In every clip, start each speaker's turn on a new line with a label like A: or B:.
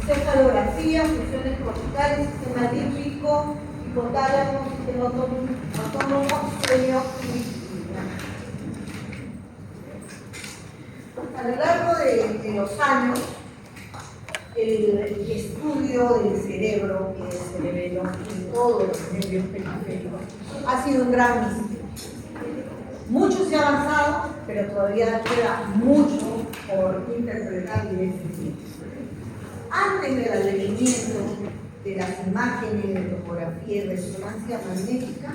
A: cefalografía, funciones corticales, sistema límbico, hipotálamo, sistema autónomo, sueño y vigilia. A lo largo de los años, el estudio del cerebro y del cerebelo y todos los nervios periféricos ha sido un gran misterio. Mucho se ha avanzado, pero todavía queda mucho por interpretar y definir. Antes del advenimiento de las imágenes de tomografía y resonancia magnética,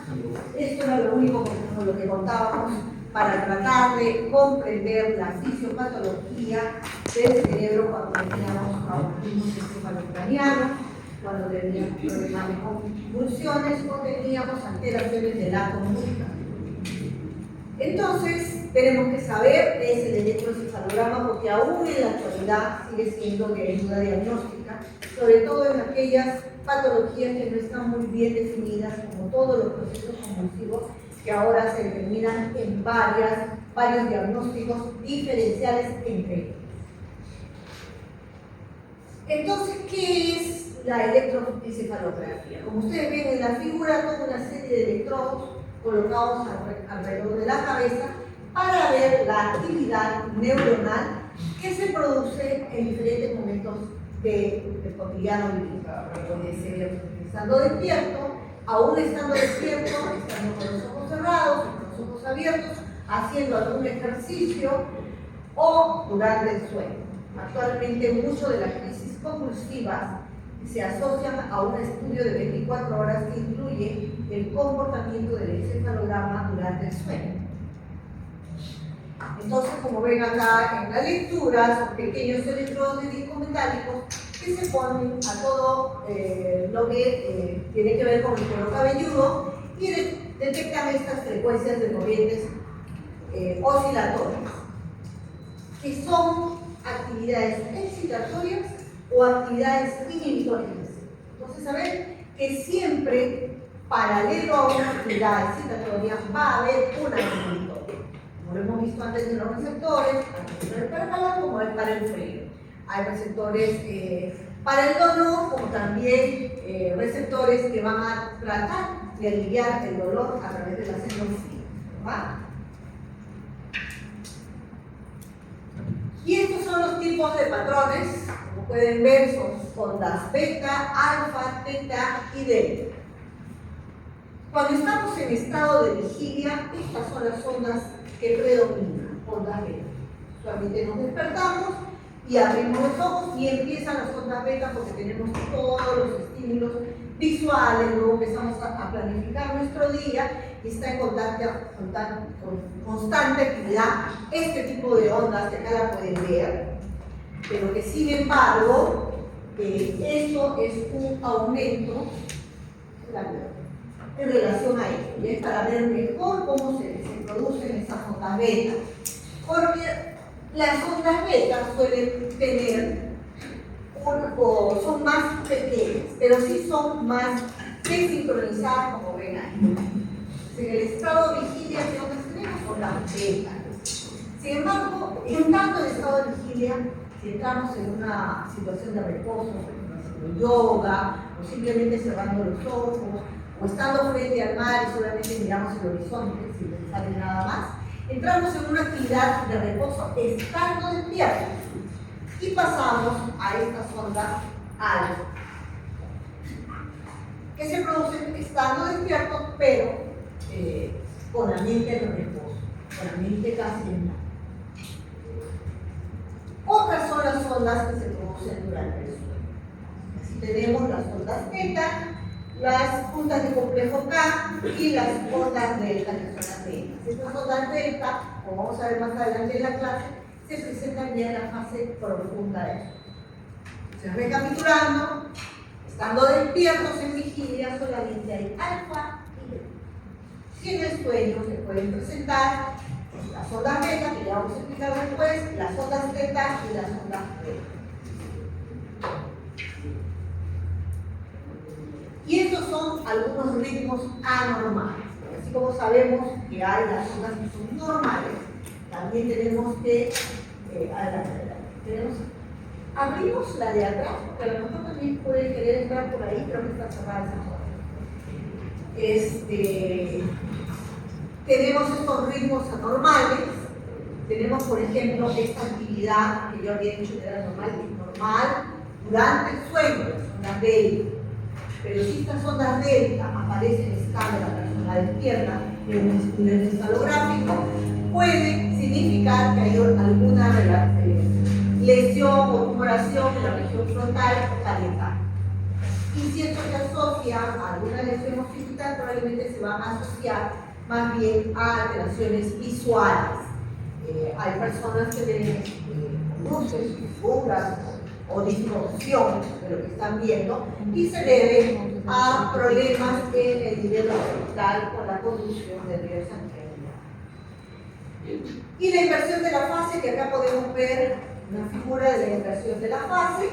A: esto era lo único con lo que contábamos para tratar de comprender la fisiopatología del cerebro cuando teníamos traumatismos encefalocranianos, cuando teníamos problemas de convulsiones o teníamos alteraciones de la comunicación. Entonces, tenemos que saber qué es el electroencefalograma porque aún en la actualidad sigue siendo de ayuda diagnóstica, sobre todo en aquellas patologías que no están muy bien definidas, como todos los procesos convulsivos, que ahora se determinan en varios diagnósticos diferenciales entre ellos. Entonces, ¿qué es la electroencefalografía? Como ustedes ven en la figura, toda una serie de electrodos colocados alrededor de la cabeza para ver la actividad neuronal que se produce en diferentes momentos del cotidiano vivir. Puede ser estando despierto, aún estando despierto, estando con los ojos cerrados, con los ojos abiertos, haciendo algún ejercicio o durante el sueño. Actualmente muchas de las crisis convulsivas se asocian a un estudio de 24 horas que incluye el comportamiento del encefalograma durante el sueño. Entonces, como ven acá en la lectura, son pequeños electrodos de disco metálicos que se ponen a todo lo que tiene que ver con el cuero cabelludo y detectan estas frecuencias de corrientes oscilatorias, que son actividades excitatorias o actividades inhibitorias. Entonces, saber que siempre, paralelo a una actividad excitatoria, va a haber una inhibitoria. Como lo hemos visto antes en los receptores, tanto para el calor como para el frío. Hay receptores para el dolor, como también receptores que van a tratar de aliviar el dolor a través de las endorfinas, ¿verdad? Y estos son los tipos de patrones. Como pueden ver, son ondas beta, alfa, teta y delta. Cuando estamos en estado de vigilia, estas son las ondas que predominan, ondas beta. Solamente nos despertamos y abrimos los ojos y empiezan las ondas beta porque tenemos todos los estímulos visuales, luego empezamos a planificar nuestro día y está en constante actividad este tipo de ondas que acá la pueden ver, pero que sin embargo esto es un aumento en relación a esto, y es para ver mejor cómo se producen esas ondas beta, porque las ondas beta suelen tener o son más pequeñas, pero sí son más desincronizadas, como ven ahí. En el estado de vigilia, ¿qué ondas tenemos? Son las beta. Sin embargo, estando en estado de vigilia, si entramos en una situación de reposo, haciendo yoga, o simplemente cerrando los ojos, o estando frente al mar y solamente miramos el horizonte, sin pensar en nada más, entramos en una actividad de reposo estando despiertos y pasamos a estas ondas alfa, que se producen estando despiertos, pero con la mente en reposo, con la mente casi en nada. Otras son las ondas que se producen durante el sueño. Así tenemos las ondas teta, las puntas de complejo K y las ondas delta, que son las deltas. Estas ondas delta, como vamos a ver más adelante en la clase, se presentan ya en la fase profunda del sueño. Entonces, recapitulando, estando despiertos en vigilia solamente hay alfa y beta. Si en el sueño se pueden presentar las ondas beta, que ya vamos a explicar después, las ondas teta y las ondas delta. Y estos son algunos ritmos anormales. Así como sabemos que hay las ondas que son normales, también tenemos que... tenemos Abrimos la de atrás, porque a lo mejor también puede querer entrar por ahí, creo que está cerrada esa zona. Tenemos estos ritmos anormales. Tenemos, por ejemplo, esta actividad que yo había dicho que era normal, que es normal durante el sueño, las ondas delta. Pero si estas ondas delta aparecen en escala, la persona despierta en un encefalográfico, puede significar que hay alguna lesión o tumoración en la región frontal o parietal. Y si esto se asocia a alguna lesión occipital, probablemente se van a asociar más bien a alteraciones visuales. Hay personas que tienen cruces, fisuras o distorsión de lo que están viendo y se debe a problemas en el nivel occipital con la conducción del río sanguíneo. Y la inversión de la fase, que acá podemos ver una figura de la inversión de la fase.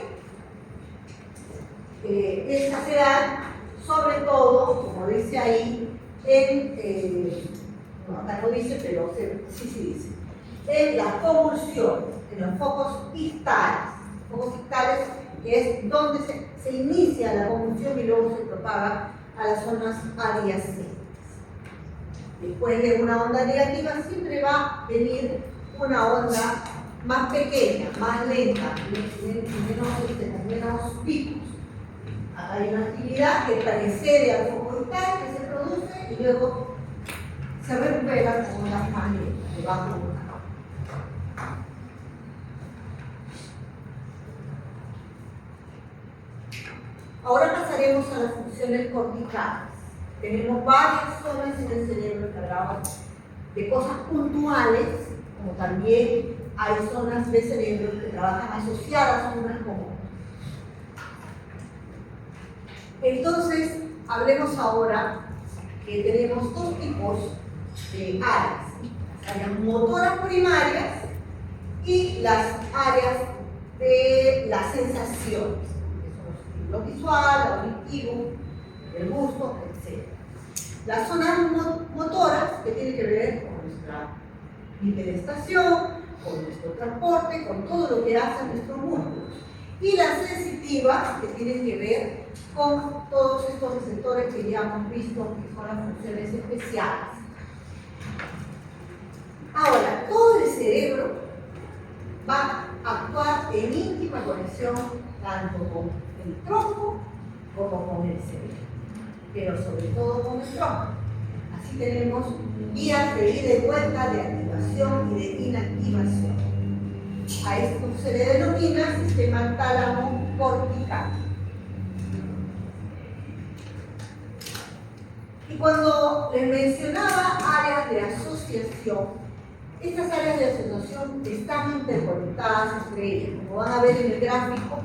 A: Esta se da sobre todo, como dice ahí, acá no dice, pero sí dice, en las convulsiones, en los focos ictales. Focos ictales es donde se inicia la convulsión y luego se propaga a las zonas adyacentes. Después de una onda negativa siempre va a venir una onda más pequeña, más lenta, menos picos. Hay una actividad que precede al foco ictal, que se produce y luego se recupera con ondas más lentas, debajo de una capa. Ahora pasaremos a las funciones corticales. Tenemos varias zonas en el cerebro encargadas de cosas puntuales, como también hay zonas de cerebro que trabajan asociadas unas con otras. Entonces, hablemos ahora que tenemos dos tipos de áreas. Las áreas motoras primarias y las áreas de las sensaciones, que son los estímulos visual, auditivo, el gusto, etc. Las zonas motoras, que tienen que ver con nuestra hiperestación, con nuestro transporte, con todo lo que hacen nuestros músculos. Y las sensitivas, que tienen que ver con todos estos receptores que ya hemos visto, que son las funciones especiales. Ahora, todo el cerebro va a actuar en íntima conexión tanto con el tronco como con el cerebro, pero sobre todo con el tronco. Así tenemos vías de ida y vuelta, de activación y de inactivación. A esto se le denomina sistema tálamo cortical. Y cuando les mencionaba áreas de asociación, estas áreas de asociación están interconectadas entre ellas. Como van a ver en el gráfico,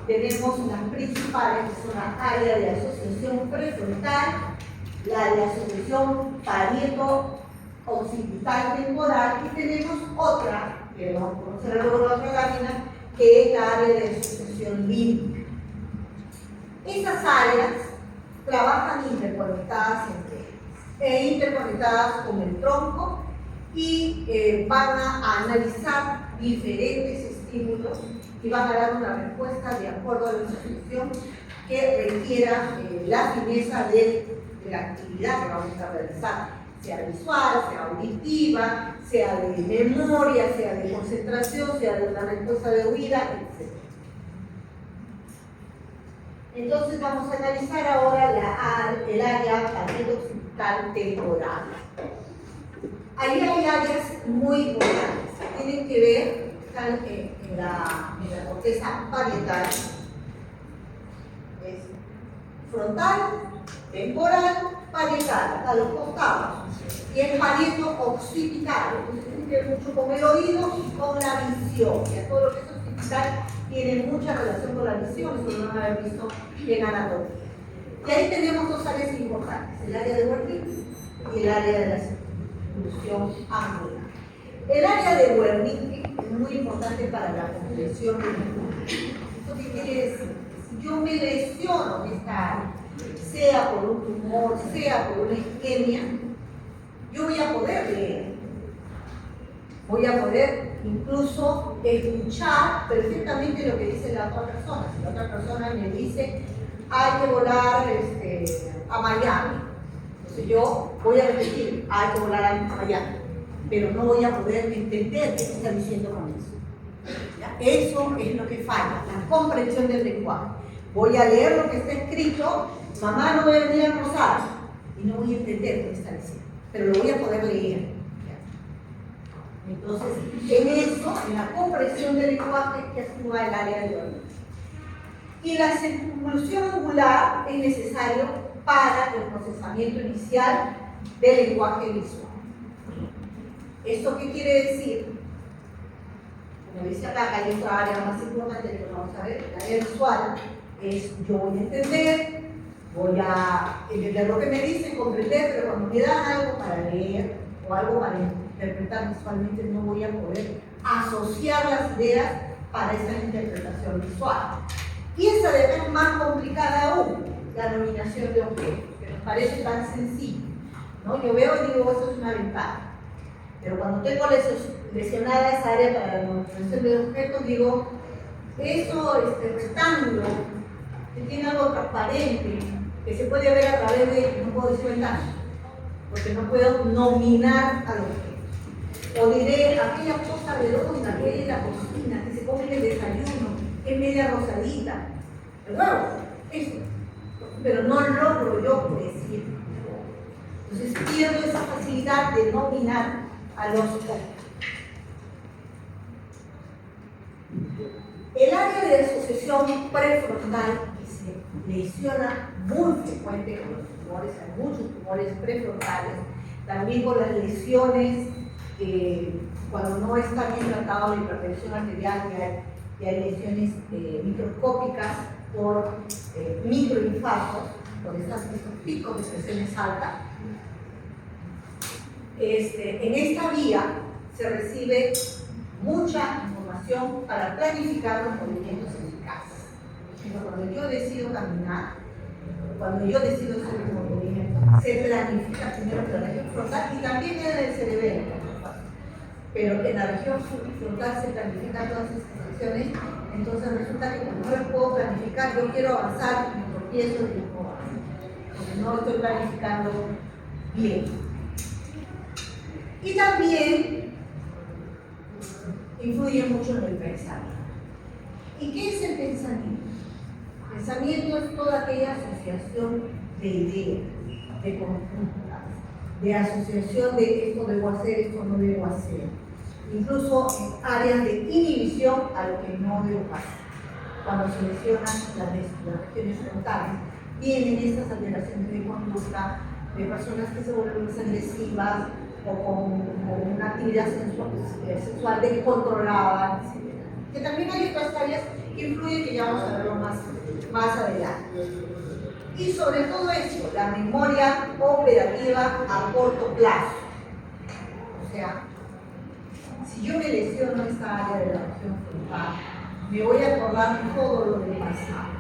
A: tenemos las principales, que son la área de asociación prefrontal, la de asociación parieto-occipital temporal, y tenemos otra, que vamos a conocer luego en la otra lámina, que es la área de asociación límbica. Estas áreas trabajan interconectadas entre ellas, interconectadas con el tronco, y van a analizar diferentes estímulos y van a dar una respuesta de acuerdo a la asociación que requiera la fineza de la actividad que vamos a realizar, sea visual, sea auditiva, sea de memoria, sea de concentración, sea de una respuesta de huida, etc. Entonces vamos a analizar ahora el área parieto-occipital temporal. Ahí hay áreas muy importantes, tienen que ver, están en la corteza parietal, es frontal, temporal, parietal, a los costados, y el parieto-occipital, entonces tiene que ver mucho con el oído y con la visión, y a todo lo que es occipital tiene mucha relación con la visión, eso lo van a haber visto en anatomía. Y ahí tenemos dos áreas importantes, el área de Wernicke y el área de la circunvolución angular. El área de Wernicke es muy importante para la comprensión del músculo. ¿Esto qué quiere decir? Si yo me lesiono en esta área, sea por un tumor, sea por una isquemia, yo voy a poder leer, voy a poder incluso escuchar perfectamente lo que dice la otra persona. Si la otra persona me dice, hay que volar a Miami, entonces yo voy a repetir, hay que volar a Miami, pero no voy a poder entender qué está diciendo con eso. ¿Ya? Eso es lo que falla, la comprensión del lenguaje. Voy a leer lo que está escrito, mamá no voy a venir a almorzar, y no voy a entender lo que está diciendo, pero lo voy a poder leer. Entonces, en eso, en la comprensión del lenguaje, que actúa el área de oído. Y la circunvolución angular es necesario para el procesamiento inicial del lenguaje visual. ¿Esto qué quiere decir? Como dice acá, hay otra área más importante que vamos a ver, el área visual es yo voy a entender, voy a entender lo que me dicen, comprender, pero cuando me dan algo para leer o algo para interpretar visualmente no voy a poder asociar las ideas para esa interpretación visual. Y esa debe ser más complicada aún, la nominación de objetos, que nos parece tan sencillo, ¿no? Yo veo y digo, eso es una ventana. Pero cuando tengo lesionada esa área para la nominación de objetos, digo, eso, rectángulo, que tiene algo transparente, que se puede ver a través de, no puedo decir ventana, porque no puedo nominar al objeto. O diré, aquella cosa redonda que es la cocina, que se come en el desayuno, es media rosadita. Claro, eso. Pero no logro yo decir. Entonces pierdo esa facilidad de nominar a los objetos. El área de asociación prefrontal que se lesiona muy frecuente con los tumores, hay muchos tumores prefrontales, también con las lesiones cuando no está bien tratado la hipertensión arterial, que hay lesiones microscópicas por microinfartos, por esos picos de presiones altas. En esta vía se recibe mucha información para planificar los movimientos eficaces. Cuando yo decido caminar, cuando yo decido hacer un movimiento, se planifica primero en la región frontal y también en el cerebelo. Pero en la región frontal se planifican todas estas acciones, entonces resulta que como no las puedo planificar, yo quiero avanzar y me tropiezo y no puedo avanzar, porque no estoy planificando bien. Y también influye mucho en el pensamiento. ¿Y qué es el pensamiento? El pensamiento es toda aquella asociación de ideas, de conductas, de asociación de esto debo hacer, esto no debo hacer. Incluso en áreas de inhibición a lo que no debo hacer. Cuando se lesionan las regiones frontales, vienen estas alteraciones de conducta de personas que se vuelven más agresivas o con una actividad sexual descontrolada, etc. Que también hay otras áreas que influyen, que ya vamos a verlo más adelante. Y sobre todo eso, la memoria operativa a corto plazo. O sea, si yo me lesiono esta área de la región frontal, me voy a acordar todo lo del pasado.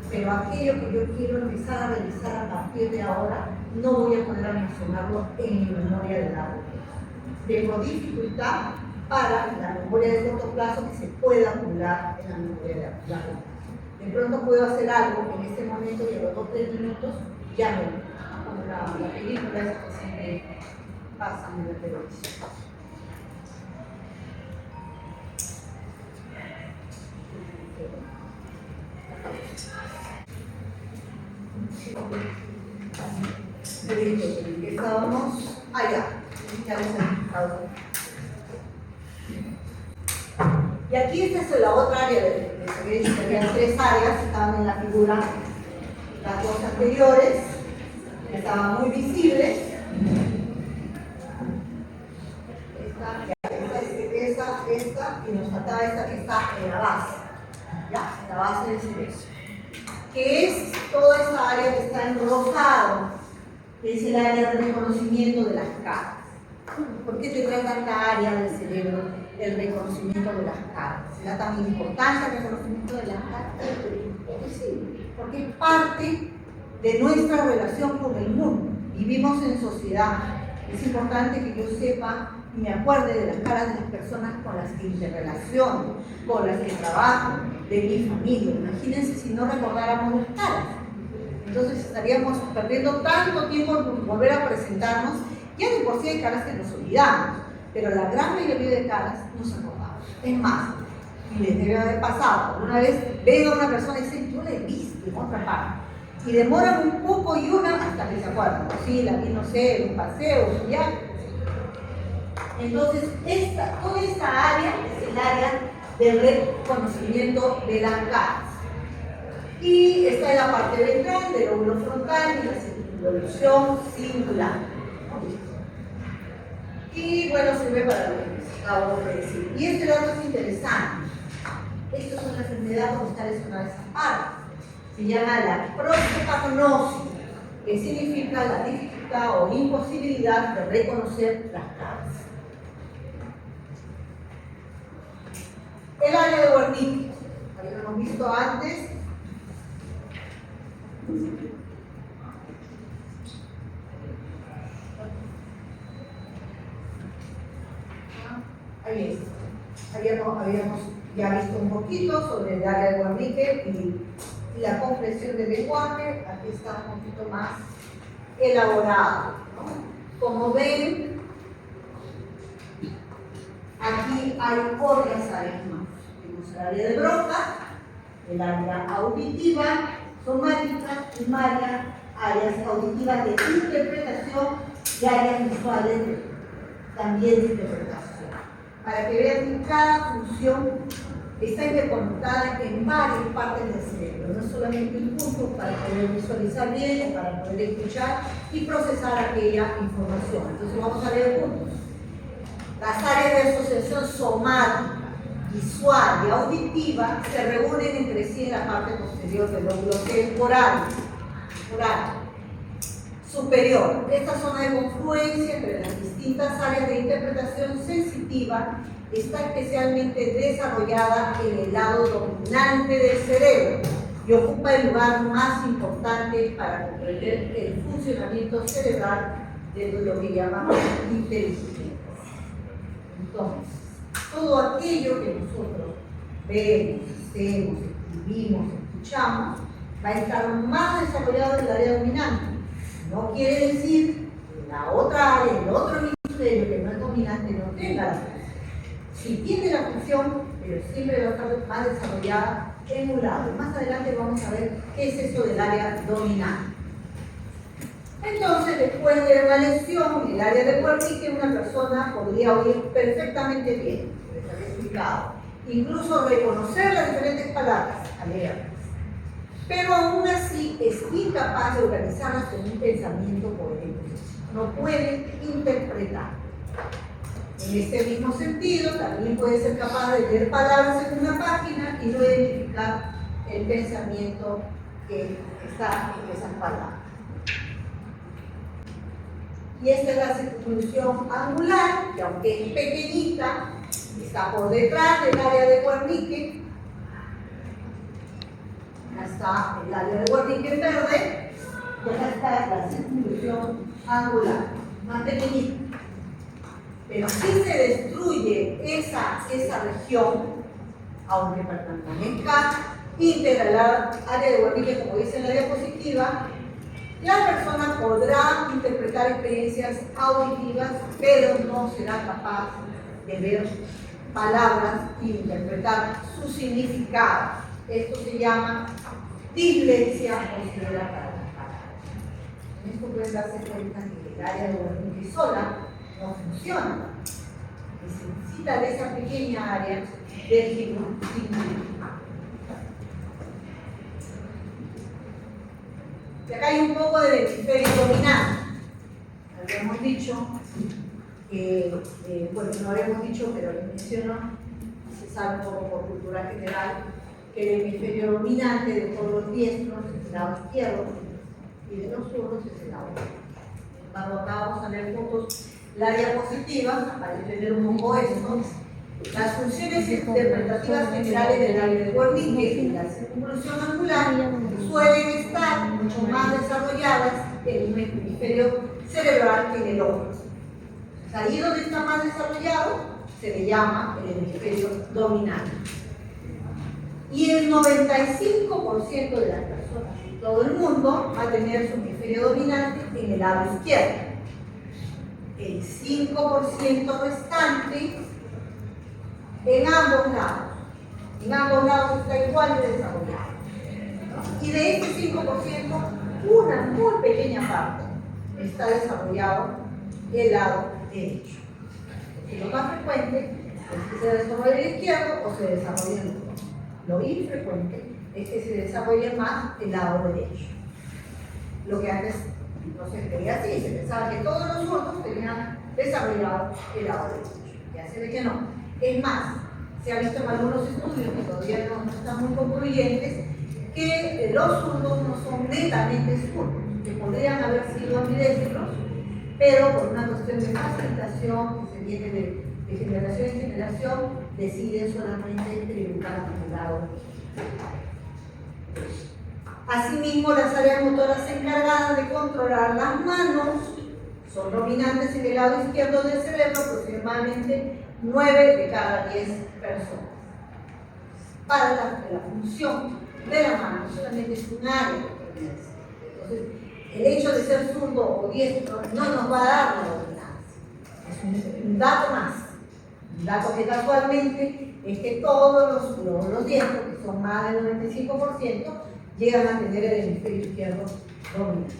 A: Pero aquello que yo quiero empezar a realizar a partir de ahora, no voy a poder mencionarlo en mi memoria de largo plazo. Tengo dificultad para la memoria de corto plazo que se pueda acumular en la memoria de largo plazo. De pronto puedo hacer algo en este momento y a los 2 o 3 minutos ya me olvido. Como la película esa que siempre pasa en la televisión. Estábamos allá. Y aquí esta es la otra área de cerebro. Había 3 áreas, estaban en la figura, las 2 anteriores, estaban muy visibles. Esta, y nos faltaba esta que está en la base, ¿ya? En la base del cerebro. Que es toda esta área que está en rosado, que es el área de reconocimiento de las caras. ¿Por qué te trae tanta área del cerebro el reconocimiento de las caras? ¿Será tan importante el reconocimiento de las caras? Pues sí, porque es parte de nuestra relación con el mundo. Vivimos en sociedad. Es importante que yo sepa y me acuerde de las caras de las personas con las que interrelaciono, con las que trabajo, de mi familia. Imagínense si no recordáramos las caras. Entonces estaríamos perdiendo tanto tiempo en volver a presentarnos. Ya de por sí hay caras que nos olvidamos, pero la gran mayoría de caras nos acordamos. Es más, y les debe haber pasado, una vez ven a una persona y dicen, yo la he visto en otra parte. Y demoran un poco y una hasta que se acuerdan. Sí, la vi, no sé, en un paseo, en un viaje. Entonces, toda esta área es el área del reconocimiento de las caras. Y está en la parte ventral del lóbulo frontal y la circunvolución singular. Y bueno, sirve para lo que acabo de decir. Y este dato es interesante. Esto es una enfermedad donde está lesionada esa parte. Se llama la prosopagnosia, que significa la dificultad o imposibilidad de reconocer las caras. El área de Wernicke, habíamos visto antes. Ahí está. Habíamos ya visto un poquito sobre el área de Wernicke y la comprensión del lenguaje. Aquí está un poquito más elaborado, ¿no? Como ven, aquí hay otras áreas más. Tenemos el área de Broca, el área auditiva, somática, primaria, áreas auditivas de interpretación y áreas visuales también de interpretación. Para que vean que cada función está interconectada en varias partes del cerebro, no solamente un punto para poder visualizar bien, para poder escuchar y procesar aquella información. Entonces vamos a ver juntos. Las áreas de asociación somática, visual y auditiva se reúnen entre sí en la parte posterior del lóbulo temporal superior. Esta zona de confluencia entre las distintas áreas de interpretación sensitiva está especialmente desarrollada en el lado dominante del cerebro y ocupa el lugar más importante para comprender el funcionamiento cerebral de lo que llamamos inteligencia. Entonces, todo aquello que nosotros vemos, hacemos, escribimos, escuchamos, va a estar más desarrollado en el área dominante. No quiere decir que la otra área, el otro hemisferio que no es dominante, no tenga la función. Sí tiene la función, pero siempre va a estar más desarrollada en un lado. Más adelante vamos a ver qué es eso del área dominante. Entonces, después de una lesión en el área de Wernicke, una persona podría oír perfectamente bien, les había explicado, incluso reconocer las diferentes palabras al leerlas. Pero aún así es incapaz de organizarlas con un pensamiento coherente. No puede interpretar. En este mismo sentido, también puede ser capaz de leer palabras en una página y no identificar el pensamiento que está en esas palabras. Y esta es la circunvolución angular, que aunque es pequeñita, está por detrás del área de Wernicke. Acá está el área de Wernicke en verde, y acá está la circunvolución angular, más pequeñita. Pero si se destruye esa región, aunque pertenezca íntegra al área de Wernicke, como dice en la diapositiva, la persona podrá interpretar experiencias auditivas, pero no será capaz de ver palabras e interpretar su significado. Esto se llama dislexia o ceguera para las palabras. En esto pueden darse cuenta que el área de Wernicke sola no funciona. Se necesita de esa pequeña área del significado. Y acá hay un poco del hemisferio dominante. Habíamos dicho que, bueno, no habíamos dicho, pero les menciono, se sabe un poco por cultura general, que el hemisferio dominante de todos los diestros es el lado izquierdo y de los zurdos es el lado derecho. Cuando acá vamos a leer juntos la diapositiva, para entender un poco esto, las funciones interpretativas generales del área de Wernicke y la circunvolución angular suelen estar mucho más desarrolladas en un hemisferio cerebral que en el otro. sea, ahí donde está más desarrollado se le llama el hemisferio dominante. Y el 95% de las personas en todo el mundo va a tener su hemisferio dominante en el lado izquierdo. El 5% restante en ambos lados. En ambos lados está igual de desarrollado. Y de este 5%, una muy pequeña parte está desarrollado el lado derecho. Y lo más frecuente es que se desarrolle el izquierdo o se desarrolle el otro. Lo infrecuente es que se desarrolle más el lado derecho. Lo que antes no se creía así, se pensaba que todos los zurdos tenían desarrollado el lado derecho. Ya se ve que no. Es más, se ha visto en algunos estudios que todavía no están muy concluyentes que los zurdos no son netamente zurdos, que podrían haber sido ambidextros, pero por una cuestión de facilitación que se viene de generación en generación, deciden solamente tributar por el lado. Asimismo, las áreas motoras encargadas de controlar las manos son dominantes en el lado izquierdo del cerebro, aproximadamente 9 de cada 10 personas. Para la función de la mano solamente es un área de dominancia. Entonces, el hecho de ser zurdo o diestro no nos va a dar la dominancia. Es un dato más. Un dato que casualmente es que todos los diestros, que son más del 95%, llegan a tener el hemisferio izquierdo dominante.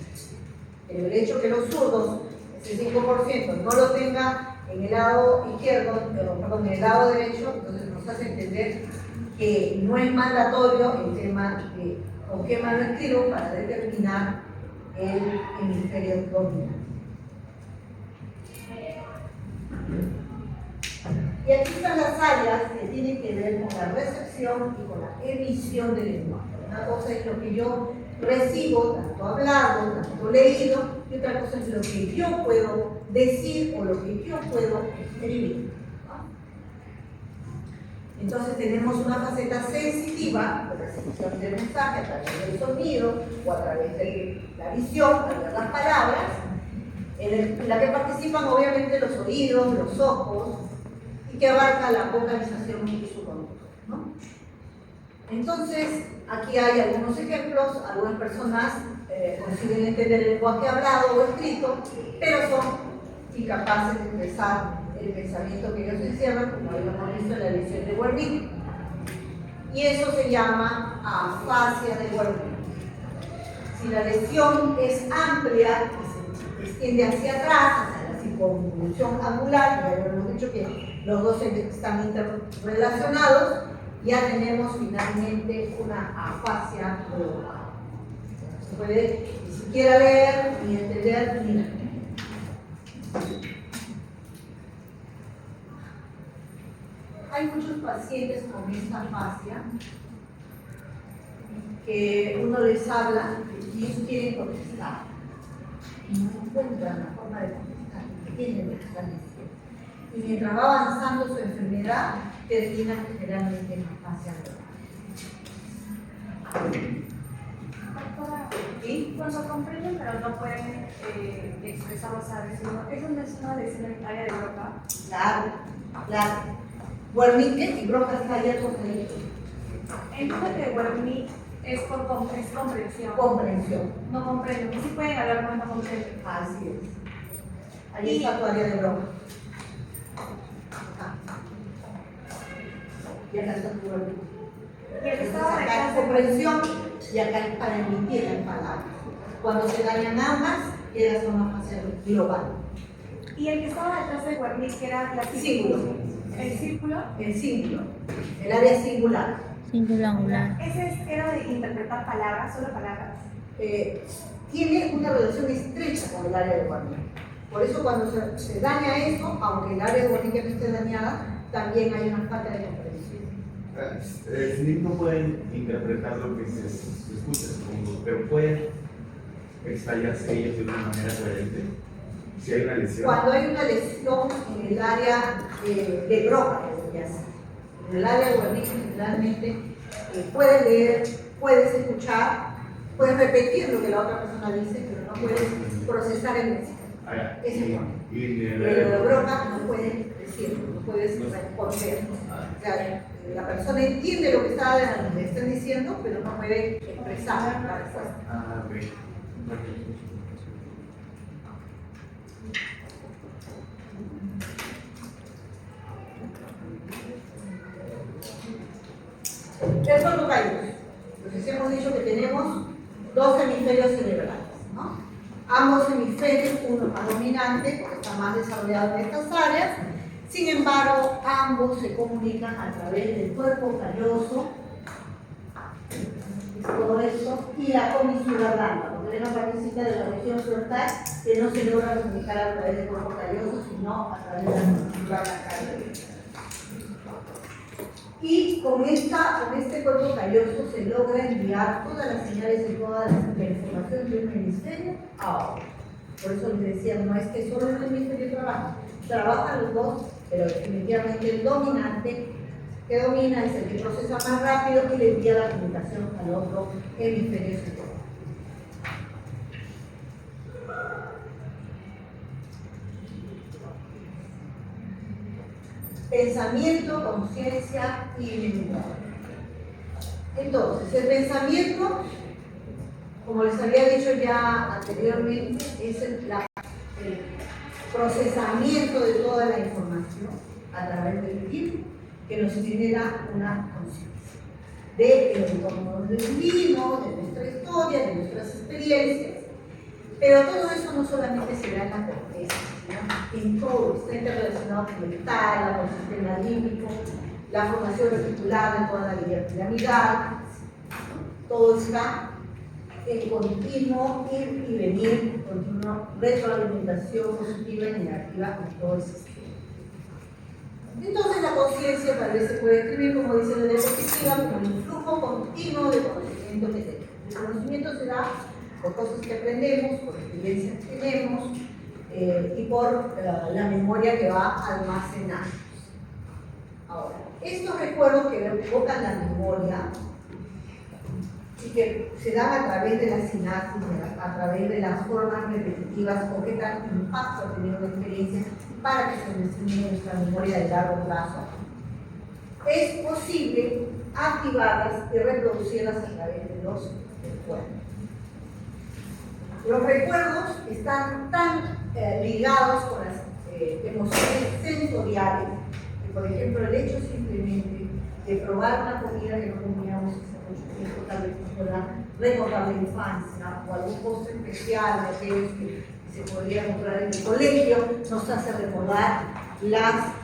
A: Pero el hecho que los zurdos, ese 5%, no lo tenga en el lado izquierdo, perdón, en el lado derecho, entonces nos hace entender que no es mandatorio el tema de con qué mano escribo para determinar el hemisferio dominante. Y aquí están las áreas que tienen que ver con la recepción y con la emisión del lenguaje. Una cosa es lo que yo recibo, tanto hablado, tanto leído, y otra cosa es lo que yo puedo decir o lo que yo puedo escribir. Entonces tenemos una faceta sensitiva de recepción del mensaje a través del sonido o a través de la visión, a través de las palabras, en la que participan obviamente los oídos, los ojos, y que abarca la vocalización y su conducto, ¿no? Entonces, aquí hay algunos ejemplos. Algunas personas consiguen entender el lenguaje hablado o escrito, pero son incapaces de expresar el pensamiento que ellos encierran, como habíamos visto en la lesión de Wernicke. Y eso se llama afasia de Wernicke. Si la lesión es amplia y se extiende hacia atrás, hacia la circunvolución angular, ya hemos dicho que los dos están interrelacionados, ya tenemos finalmente una afasia global. No se puede ni siquiera leer, ni entender, ni nada. Hay muchos pacientes con esta afasia que uno les habla y ellos quieren contestar y no encuentran la forma de contestar, tienen esta lesión. Y mientras va avanzando su enfermedad, termina generalmente en afasia global.
B: ¿Sí? Cuando comprenden pero no pueden expresar o saber, ¿eso no es una lesión en el área de Broca?
A: Claro, claro. Wernicke y Broca está abierto con ellos.
B: Entonces de Wernicke es comprensión.
A: Comprensión.
B: No comprenden, y sí pueden hablar cuando no comprenden.
A: Así es. Ahí está tu área de Broca. Y acá está tu Wernicke.
B: Y el estado de
A: acá es comprensión y acá es para emitir en palabras. Cuando se dañan ambas, quedas con una fase global.
B: Y el que estaba detrás de Wernicke, que era la
A: Círculo.
B: ¿El círculo?
A: El círculo. El área singular.
C: Singular.
B: Ese era de interpretar palabras, solo palabras.
A: Tiene una relación estrecha con el área de Wernicke. Por eso cuando se daña eso, aunque el área de Wernicke no esté dañada, también hay una falta de comprensión.
D: Sí, no pueden interpretar lo que se escucha, pero pueden estallarse ellos de una manera coherente. Si hay una lesión.
A: Cuando hay una lesión en el área de Broca, en el área de Wernicke generalmente puedes leer, puedes escuchar, puedes repetir lo que la otra persona dice, pero no puedes procesar el mensaje. Pero broma no puede decirlo, no puede responder. O sea, la persona entiende lo que le están diciendo, pero no puede expresar la respuesta.
D: Ah, ok.
A: El cuerpo calloso. Entonces hemos dicho que tenemos dos hemisferios cerebrales, ¿no? Ambos hemisferios, uno más dominante, porque está más desarrollado en estas áreas. Sin embargo, ambos se comunican a través del cuerpo calloso, todo esto, y la comisura blanda, porque hay una partecita de la región frontal que no se logra comunicar a través del cuerpo calloso, sino a través de la comisura blanca. Y con este cuerpo calloso se logra enviar todas las señales y toda la información de un hemisferio a otro. Por eso les decía, no es que solo un hemisferio trabajan los dos, pero definitivamente el dominante que domina es el que procesa más rápido y le envía la comunicación al otro hemisferio cerebral. Pensamiento, conciencia y memoria. Entonces, el pensamiento, como les había dicho ya anteriormente, es el procesamiento de toda la información a través del tiempo que nos genera una conciencia del entorno donde vivimos, de nuestra historia, de nuestras experiencias. Pero todo eso no solamente se da en la corteza, sino en todo, está interrelacionado con el mental, con el sistema límbico, la formación reticular de toda la vía piramidal, todo está en continuo ir y venir, continua retroalimentación positiva y negativa en todo el sistema. Entonces la conciencia tal vez se puede escribir, como dice la diapositiva, como un flujo continuo de conocimiento que tenemos. El conocimiento se da por cosas que aprendemos, por experiencias que tenemos y por la memoria que va almacenando. Ahora, estos recuerdos que evocan la memoria y que se dan a través de la sinapsis, a través de las formas repetitivas o qué tal impacto ha tenido la experiencia para que se nos enseñe en nuestra memoria de largo plazo, es posible activarlas y reproducirlas a través de los recuerdos. Los recuerdos están tan ligados con las emociones sensoriales que, por ejemplo, el hecho simplemente de probar una comida que no comíamos hace mucho tiempo, tal vez nos pueda recordar la infancia o algún postre especial de aquellos que se podría comprar en el colegio, nos hace recordar las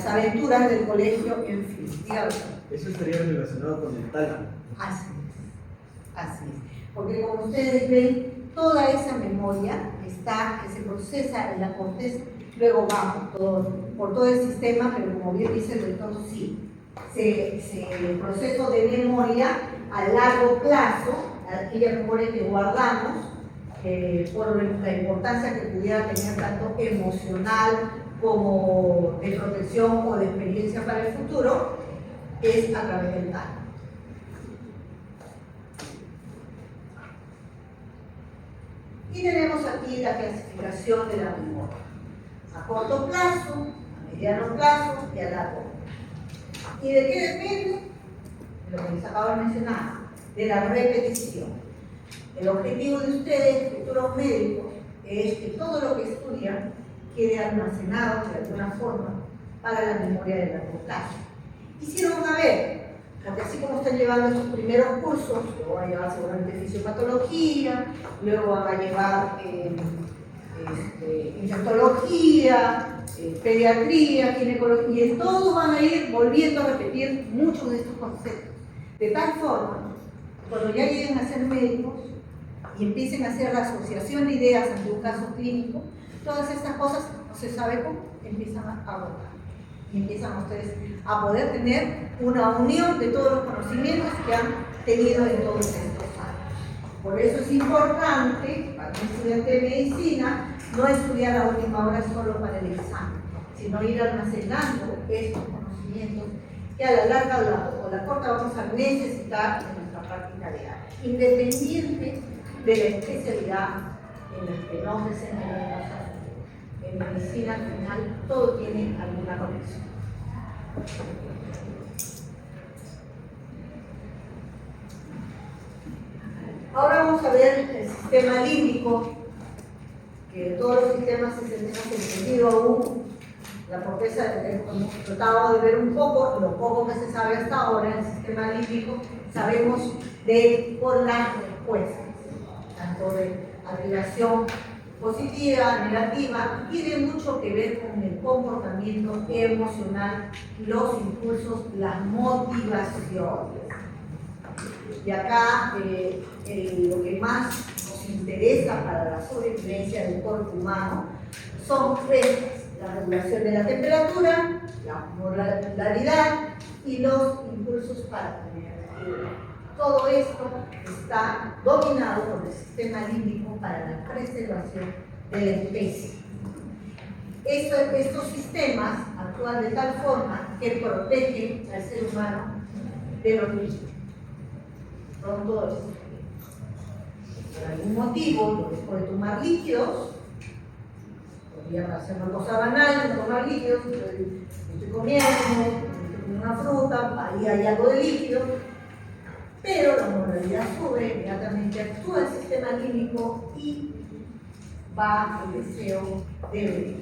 A: aventuras del colegio, en fin. Digamos.
C: Eso estaría relacionado con el tálamo.
A: Así es, así es. Porque como ustedes ven, toda esa memoria que se procesa en la corteza, luego va por todo el sistema, pero como bien dice el doctor, sí, el proceso de memoria a largo plazo, aquella memoria que guardamos, por la importancia que pudiera tener tanto emocional como de protección o de experiencia para el futuro, es a través del tálamo. Y tenemos aquí la clasificación de la memoria, a corto plazo, a mediano plazo y a largo plazo. ¿Y de qué depende? De lo que les acabo de mencionar, de la repetición. El objetivo de ustedes, futuros médicos, es que todo lo que estudian quede almacenado de alguna forma para la memoria de largo plazo. Y si lo van a ver, porque así como están llevando estos primeros cursos, luego van a llevar seguramente fisiopatología, luego van a llevar infectología, pediatría, ginecología, y todos van a ir volviendo a repetir muchos de estos conceptos. De tal forma, cuando ya lleguen a ser médicos y empiecen a hacer la asociación de ideas ante un caso clínico, todas estas cosas, no se sabe cómo, empiezan a brotar. Y empiezan ustedes a poder tener una unión de todos los conocimientos que han tenido en todos estos años. Por eso es importante para un estudiante de medicina no estudiar a última hora solo para el examen, sino ir almacenando estos conocimientos que a la larga o la corta vamos a necesitar en nuestra práctica diaria, independiente de la especialidad en las que no se centran en medicina, al final todo tiene alguna conexión. Ahora vamos a ver el sistema límbico, que de todos los sistemas es el menos entendido aún. La profesa hemos tratado de ver un poco, lo poco que se sabe hasta ahora, el sistema límbico, sabemos de él por las respuestas, tanto de activación positiva, negativa, y tiene mucho que ver con el comportamiento emocional, los impulsos, las motivaciones. Y acá lo que más nos interesa para la sobrevivencia del cuerpo humano son tres: la regulación de la temperatura, la molaridad y los impulsos para tener actividad. Todo esto está dominado por el sistema límbico para la preservación de la especie. Estos sistemas actúan de tal forma que protegen al ser humano de los riesgos. Pronto, por algún motivo, después de tomar líquidos, podría hacer una cosa banal, tomar líquidos, estoy comiendo una fruta, ahí hay algo de líquido, pero la moralidad sube, inmediatamente actúa el sistema límbico y va el deseo de beber.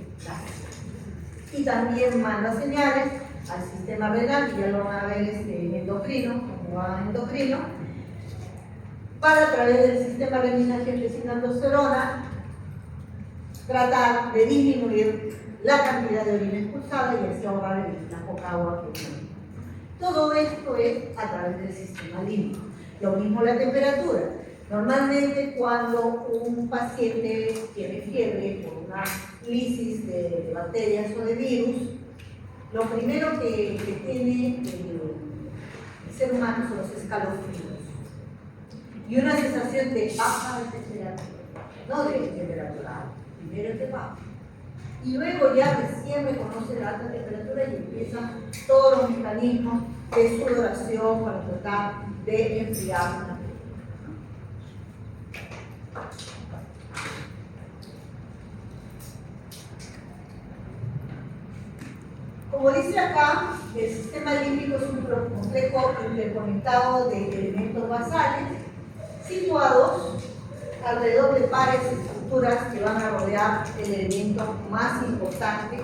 A: Y también manda señales al sistema renal, que ya lo van a ver en endocrino, como va endocrino, para a través del sistema renina-angiotensina-aldosterona tratar de disminuir la cantidad de orina expulsada y así ahorrar la poca agua que tiene. Todo esto es a través del sistema límbico. Lo mismo la temperatura. Normalmente cuando un paciente tiene fiebre por una lisis de bacterias o de virus, lo primero que tiene el ser humano son los escalofríos y una sensación de baja de temperatura, no de temperatura alta, primero es de baja. Y luego ya recién reconoce la alta temperatura y empiezan todos los mecanismos de sudoración para tratar de enfriar la piel. Como dice acá, el sistema límbico es un complejo interconectado de elementos basales situados alrededor de pares y estructuras que van a rodear el elemento más importante,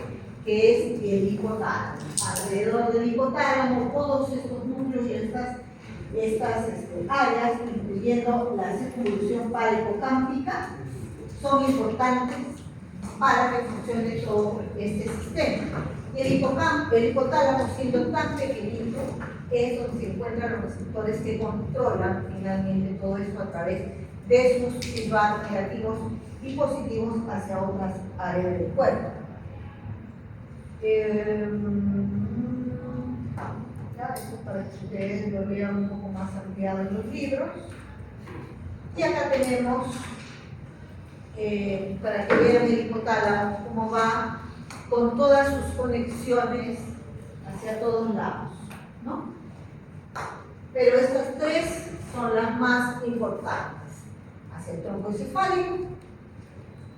A: que es el hipotálamo. Alrededor del hipotálamo, todos estos núcleos y estas áreas, incluyendo la circunvolución parahipocámpica, son importantes para que funcione todo este sistema. Y el hipotálamo, siendo tan pequeñito, es donde se encuentran los receptores que controlan finalmente todo esto a través de sus feedback negativos y positivos hacia otras áreas del cuerpo. Esto para que ustedes lo vean un poco más ampliado en los libros. Y acá tenemos, para que vean el hipotálamo, cómo va con todas sus conexiones hacia todos lados, ¿no? Pero estas tres son las más importantes: hacia el tronco encefálico,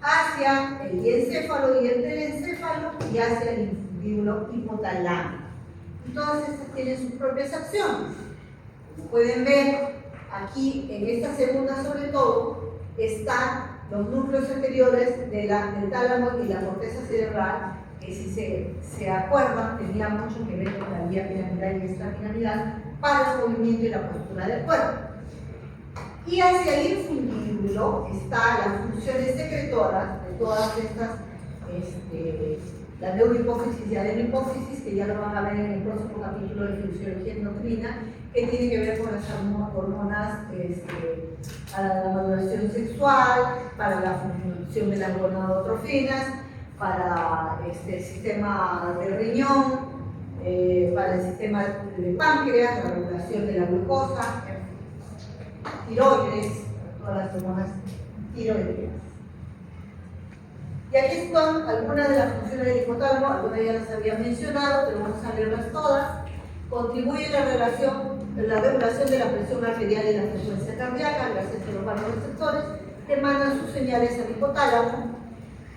A: hacia el diencéfalo y el telencéfalo y hacia el infundíbulo hipotalámico. Y todas estas tienen sus propias acciones. Como pueden ver, aquí en esta segunda sobre todo están los núcleos anteriores del tálamo y la corteza cerebral, que si se acuerdan tenía mucho que ver con la vía piramidal y extrapiramidal para el movimiento y la postura del cuerpo. Y hacia el infundíbulo están las funciones secretoras de todas estas, la neurohipófisis y adenohipófisis, que ya lo van a ver en el próximo capítulo de fisiología endocrina, que tiene que ver con las hormonas para la maduración sexual, para la función de las gonadotrofinas, para el sistema del riñón, para el sistema de páncreas, la regulación de la glucosa, tiroides, todas las hormonas tiroideas. Y aquí están algunas de las funciones del hipotálamo, algunas ya las había mencionado, pero vamos a verlas todas. Contribuye a la regulación de la presión arterial y la frecuencia cardíaca gracias a los vasoreceptores, emanan sus señales al hipotálamo,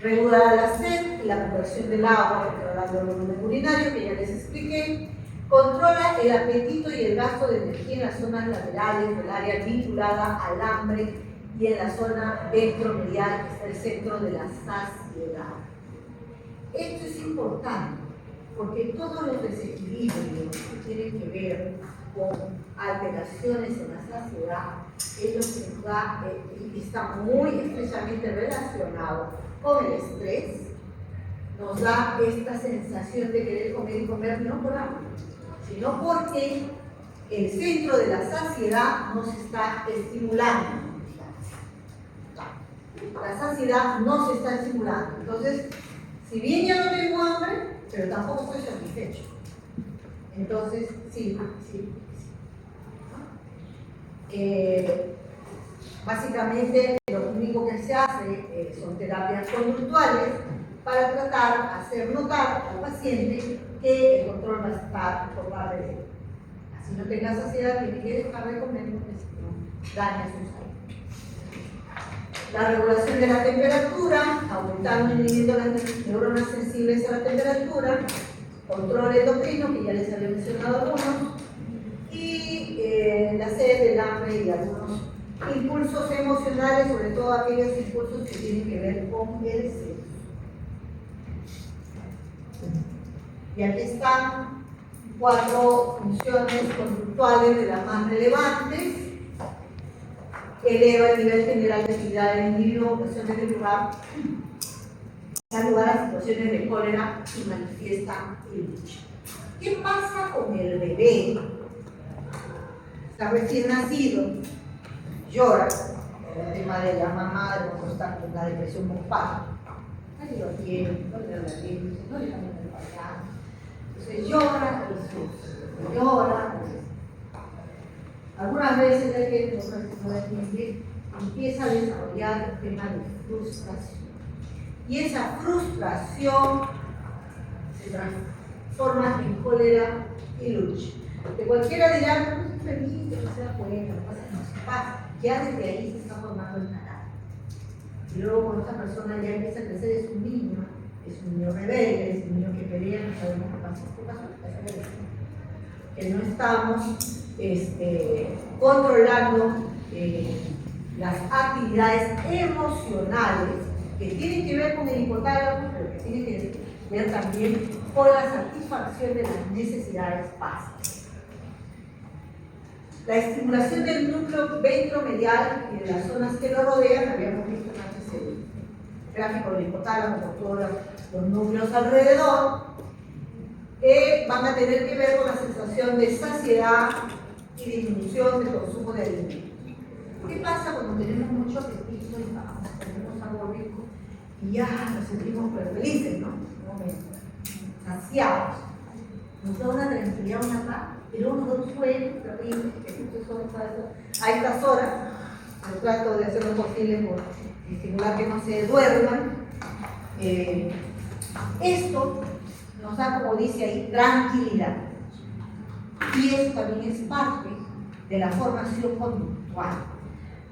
A: regula la sed y la conversión del agua, controlando el volumen urinario, que ya les expliqué, controla el apetito y el gasto de energía en las zonas laterales del área vinculada al hambre y en la zona ventromedial, que está el centro de la saciedad. Esto es importante porque todos los desequilibrios que tienen que ver con alteraciones en la saciedad es lo que nos da, está muy estrechamente relacionado con el estrés, nos da esta sensación de querer comer y comer no por hambre, sino porque el centro de la saciedad nos está estimulando. La saciedad no se está estimulando. Entonces, si bien ya no tengo hambre, pero tampoco estoy satisfecho. Entonces, sí. Básicamente, lo único que se hace son terapias conductuales para tratar, hacer notar al paciente que el control va a estar por parte de él. Así no tenga saciedad, tiene que dejar de comer porque si no daña su salud. La regulación de la temperatura, aumentando y inhibiendo las neuronas sensibles a la temperatura, control endocrino, que ya les había mencionado algunos, y la sed, el hambre y algunos impulsos emocionales, sobre todo aquellos impulsos que tienen que ver con el sexo. Y aquí están 4 funciones conductuales de las más relevantes. Eleva el nivel general de actividad del individuo, ocasiones de lugar, da lugar a situaciones de cólera y manifiesta el lucha. ¿Qué pasa con el bebé? Está recién nacido, llora, el tema de la mamá, de cómo está con la depresión postparto. Nadie lo tiene, no le dan la leche, no le cambian el pañal. Entonces llora y llora. Algunas veces hay que no entiende, empieza a desarrollar el tema de frustración. Y esa frustración se transforma en cólera y lucha. Que cualquiera dirá, no es feliz, no se da cuenta, no se pasa. Ya desde ahí se está formando el carácter. Y luego cuando esta persona ya empieza a crecer, es un niño rebelde, es un niño que pelea, no sabemos qué pasó, que no estamos controlando las actividades emocionales que tienen que ver con el hipotálamo, pero que tienen que ver también con la satisfacción de las necesidades básicas. La estimulación del núcleo ventromedial y de las zonas que lo rodean, habíamos visto antes el gráfico del hipotálamo con todos los núcleos alrededor, van a tener que ver con la sensación de saciedad y disminución del consumo de alimentos. ¿Qué pasa cuando tenemos mucho apetito y tenemos algo rico y ya nos sentimos felices, ¿no? Un momento, saciados. Nos da una tranquilidad, una paz, pero uno da un sueño terrible, a estas horas, yo trato de hacer lo posible por estimular que no se duerman. Esto nos da, como dice ahí, tranquilidad. Y eso también es parte de la formación conductual.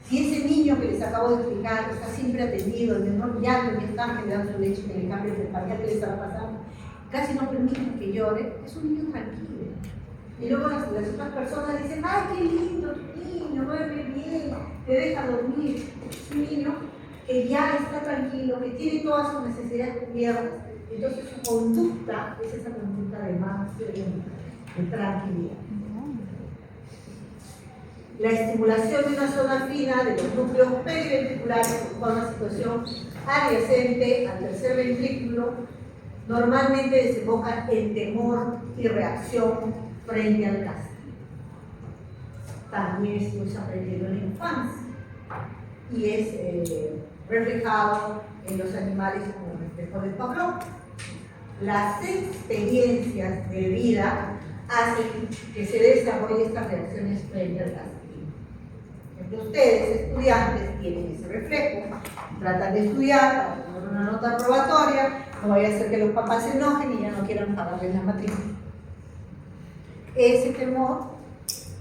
A: Si ese niño que les acabo de explicar está siempre atendido, el menor llanto que están generando leche, que le cambien el pañal que le está pasando, casi no permiten que llore, es un niño tranquilo. Y luego las otras personas dicen, ¡ay, qué lindo tu niño, duerme bien, te deja dormir! Es un niño que ya está tranquilo, que tiene todas sus necesidades cubiertas. Entonces su conducta es esa conducta de más de tranquilidad. La estimulación de una zona fina de los núcleos periventriculares con una situación adyacente al tercer ventrículo normalmente desemboca en temor y reacción frente al castigo. También esto es aprendido en la infancia y es reflejado en los animales como el reflejo de Pavlov. Las experiencias de vida hacen que se desarrollen estas reacciones frente al castigo. Ustedes, estudiantes, tienen ese reflejo, tratan de estudiar para tener una nota probatoria, no vaya a ser que los papás se enojen y ya no quieran pagarles la matrícula. Ese temor,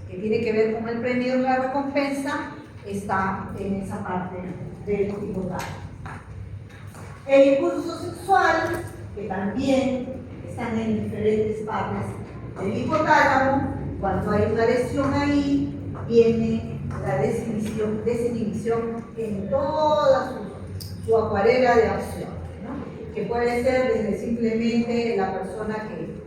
A: que tiene que ver con el premio y la recompensa, está en esa parte del hipotálamo. El impulso sexual, que también están en diferentes partes del hipotálamo, cuando hay una lesión ahí, viene la desinhibición en toda su acuarela de acción, ¿no? Que puede ser desde simplemente la persona que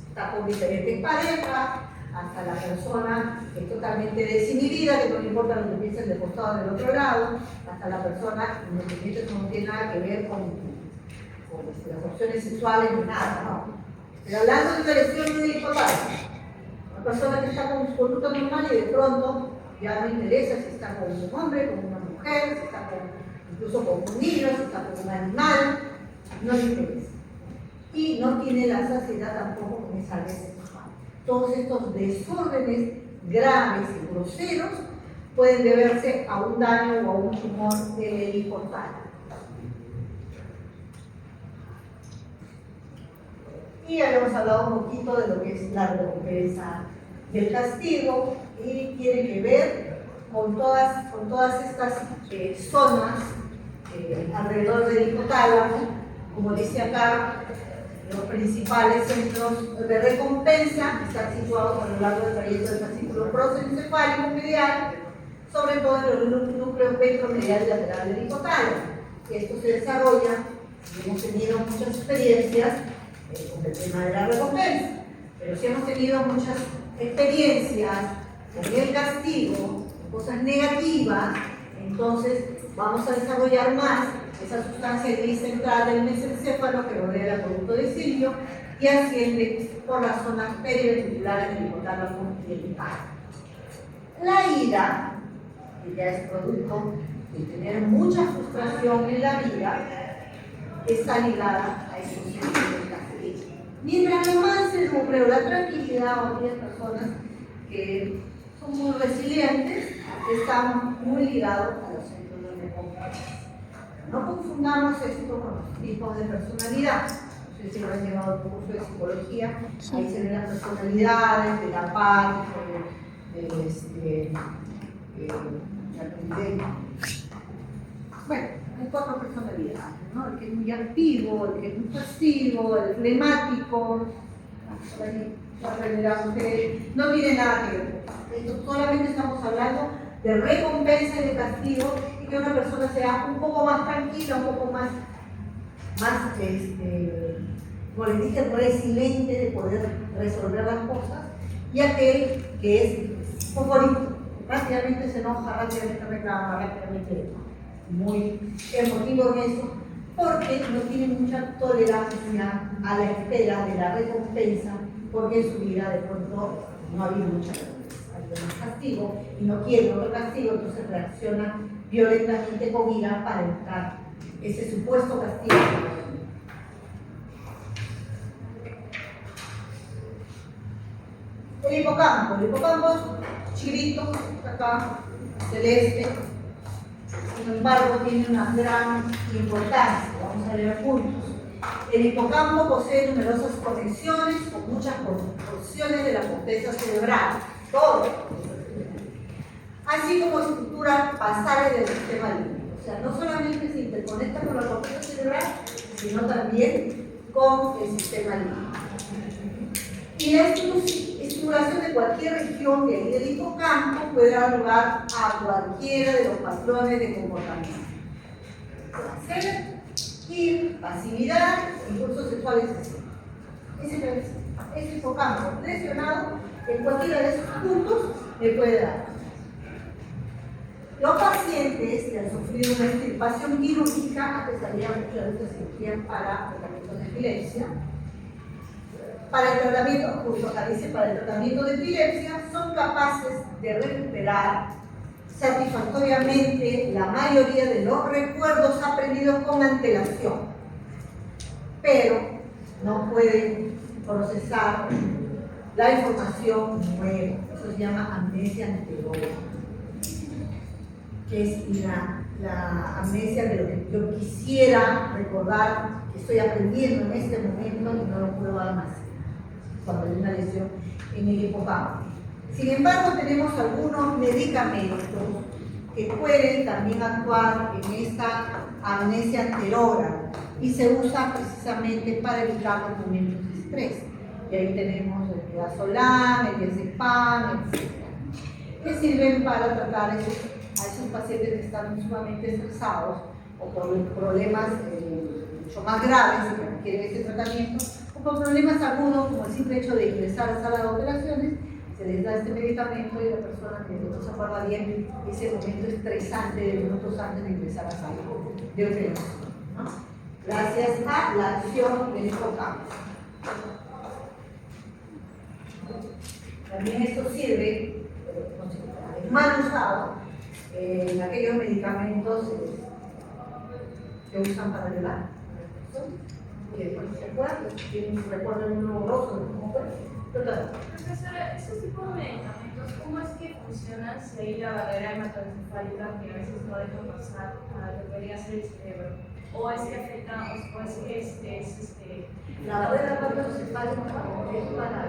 A: está con diferentes parejas, hasta la persona que es totalmente desinhibida, que no le importa lo que piensen del costado del otro lado, hasta la persona independiente que no tiene nada que ver con las opciones sexuales ni nada, ¿no? Pero hablando de una lesión de hipotálamo, una persona que está con su conducta normal y de pronto ya no interesa si está con un hombre, con una mujer, si está incluso con un niño, si está con un animal, no le interesa. Y no tiene la saciedad tampoco con esa lesión. Todos estos desórdenes graves y groseros pueden deberse a un daño o a un tumor del hipotálamo. Y habíamos hablado un poquito de lo que es la recompensa del castigo y tiene que ver con todas estas zonas alrededor del hipotálamo, como dice acá, los principales centros de recompensa están situados a lo largo del trayecto del fascículo prosencefálico medial, sobre todo en los núcleos ventromedial y lateral del hipotálamo. Esto se desarrolla, y hemos tenido muchas experiencias con el tema de la recompensa, pero si hemos tenido muchas experiencias con el castigo, cosas negativas, entonces vamos a desarrollar más esa sustancia gris central del mesencéfalo que rodea el acueducto de Silvio y asciende por las zonas periventriculares del hipotálamo y el hipotálamo. La ira, que ya es producto de tener mucha frustración en la vida, está ligada a esos centros del castigo. Mientras más se recupera la tranquilidad, o aquellas personas que son muy resilientes, están muy ligados a los centros de recompensa. No confundamos esto con los tipos de personalidad. No sé si lo han llevado al curso de psicología, ahí se ven las personalidades de la paz, bueno, hay 4 personalidades, ¿no? El que es muy activo, el que es muy pasivo, el flemático, ya aprenderán que no tiene nada que ver. Esto solamente estamos hablando de recompensa y de castigo y que una persona sea un poco más tranquila, un poco más como les dije, resiliente de poder resolver las cosas, y aquel que es favorito, rápidamente se enoja, rápidamente reclama, rápidamente muy emotivo en eso, porque no tiene mucha tolerancia a la espera de la recompensa, porque en su vida de pronto no ha habido mucha recompensa, ha habido un castigo y no quiere otro castigo, entonces reacciona violentamente con ira para evitar ese supuesto castigo. El hipocampo es chiquito, acá, celeste, sin embargo tiene una gran importancia, vamos a ver juntos. El hipocampo posee numerosas conexiones con muchas porciones de la corteza cerebral, todo, así como estructuras basales del sistema límbico. O sea, no solamente se interconecta con la corteza cerebral, sino también con el sistema límbico. Y la estimulación de cualquier región de ahí del hipocampo puede dar lugar a cualquiera de los patrones de comportamiento. Placer, ir, pasividad, impulsos sexuales. Ese hipocampo lesionado en cualquiera de esos puntos le puede dar. Los pacientes que han sufrido una extirpación quirúrgica, a pesar de muchas veces cirugía para tratamiento de epilepsia, para el tratamiento de epilepsia, son capaces de recuperar satisfactoriamente la mayoría de los recuerdos aprendidos con antelación, pero no pueden procesar la información nueva. Eso se llama amnesia anterior, que es la amnesia de lo que yo quisiera recordar, que estoy aprendiendo en este momento y no lo puedo almacenar cuando hay una lesión en el hipocampo. Sin embargo, tenemos algunos medicamentos que pueden también actuar en esta amnesia anterora y se usa precisamente para evitar los momentos de estrés. Y ahí tenemos el midazolam, el diazepam, etc. Que sirven para tratar a esos pacientes que están sumamente estresados o por problemas mucho más graves que requieren este tratamiento, o por problemas agudos como el simple hecho de ingresar a sala de operaciones. Se les da este medicamento y la persona que no se acuerda bien ese momento estresante de minutos antes de ingresar a sala de operación, ¿no? Gracias a la acción del hipocampo. También esto sirve, no sé, es mal usado en aquellos medicamentos que usan para ayudar. Que después se acuerdan, tienen un recuerdo muy borroso de cómo fue.
B: Profesora, estos tipos de medicamentos, ¿cómo es que funcionan si hay la barrera hematoencefálica que a veces no deja pasar a lo que debería ser el cerebro? ¿O es que afecta, o es que
A: la barrera hematoencefálica es para...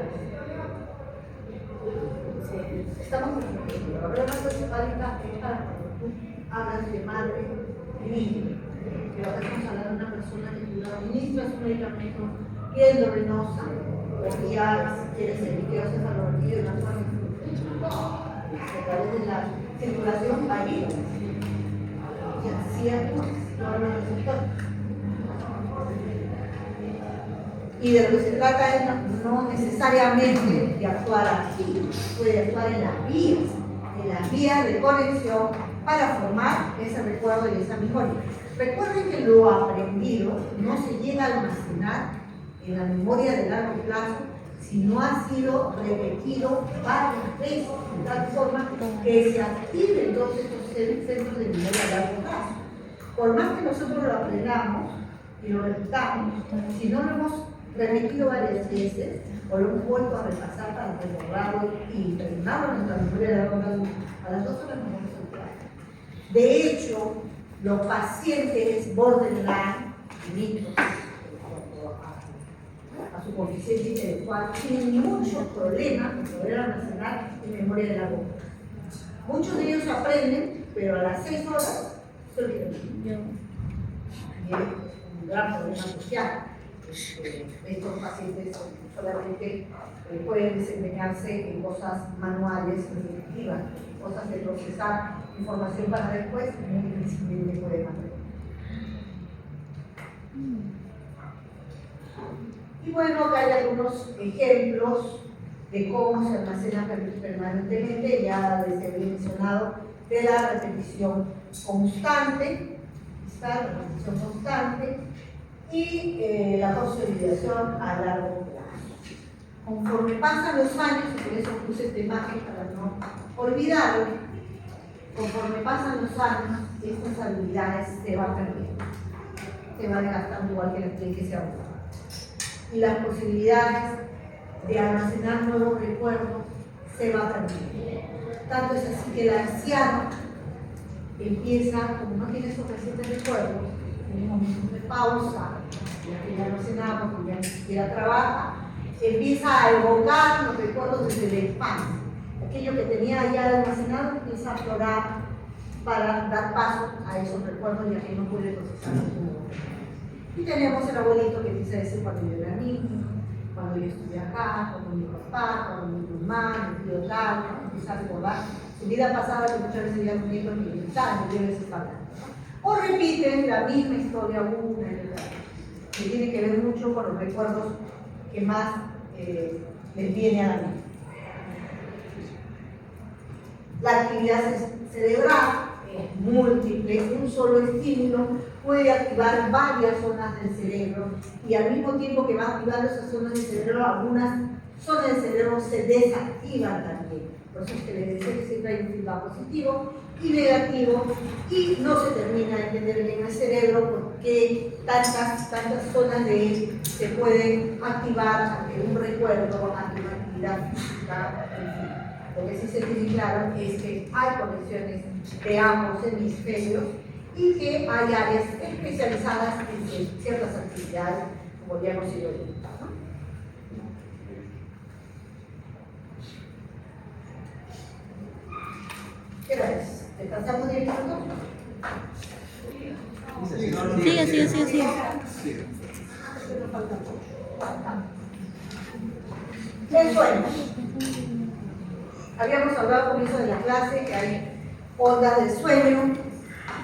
A: Estamos confundiendo. La barrera hematoencefálica es para cuando tú hablas de madre y niño. Pero acá estamos hablando de una persona que tú le administras un medicamento bien endovenosa, o ya si quieres el líquido cefalorraquídeo de una forma a través de la circulación varía. Y así es todos los receptores. Y de lo que se trata es no necesariamente de actuar aquí, puede actuar en las vías de conexión para formar ese recuerdo y esa memoria. Recuerden que lo aprendido no se llega a almacenar en la memoria de largo plazo si no ha sido repetido varias veces, de tal forma que se activen entonces estos centros de memoria a largo plazo. Por más que nosotros lo aprendamos y lo repitamos, si no lo hemos repetido varias veces o lo hemos vuelto a repasar para recordarlo y impregnarlo en nuestra memoria de largo plazo, a las 2 horas nos vamos a olvidar. De hecho, los pacientes borderline, a su coeficiente intelectual, tienen muchos problemas con poder almacenar en memoria de largo plazo. Muchos de ellos aprenden, pero a las 6 horas se olvidan. Y es un gran problema social. Estos pacientes solamente pueden desempeñarse en cosas manuales, repetitivas, cosas de procesar información para después, muy difícilmente pueden aprender. Y bueno, acá hay algunos ejemplos de cómo se almacena permanentemente, ya les había mencionado, de la repetición constante, la repetición constante y la consolidación a largo plazo. Conforme pasan los años, y por eso puse esta imagen para no olvidarlo, conforme pasan los años, estas habilidades se van perdiendo, se van desgastando igual que la piel que se agota. Y las posibilidades de almacenar nuevos recuerdos se van perdiendo. Tanto es así que el anciano empieza, como no tiene suficientes recuerdos, en momentos de pausa, ya no hace nada porque ya ni siquiera trabaja, empieza a evocar los recuerdos desde la infancia. Aquello que tenía ya almacenado empieza a aflorar para dar paso a esos recuerdos ya que no puede procesar en su momento. Y tenemos el abuelito que empieza a decir cuando yo era niño, cuando yo estuve acá, cuando mi papá, cuando mi mamá, mi tío tal, empieza a recordar su vida pasada que muchas veces ya no tiene ni pensar, ni veces hablando. O repiten la misma historia una y otra vez, que tiene que ver mucho con los recuerdos que más les viene a la mente. La actividad cerebral es múltiple, un solo estímulo puede activar varias zonas del cerebro y al mismo tiempo que va activando esas zonas del cerebro, algunas zonas del cerebro se desactivan también. Por eso es que les decía que siempre hay un feedback positivo y negativo y no se termina de entender bien el cerebro porque tantas zonas de él se pueden activar ante un recuerdo, ante una actividad física, en fin. Lo que sí se tiene claro es que hay conexiones de ambos hemisferios y que hay áreas especializadas en ciertas actividades, como ya hemos ido viendo, ¿no? ¿Qué hora es? ¿Descansamos 10 minutos?
E: Sigue.
A: El sueño. Habíamos hablado al comienzo de la clase que hay ondas de sueño.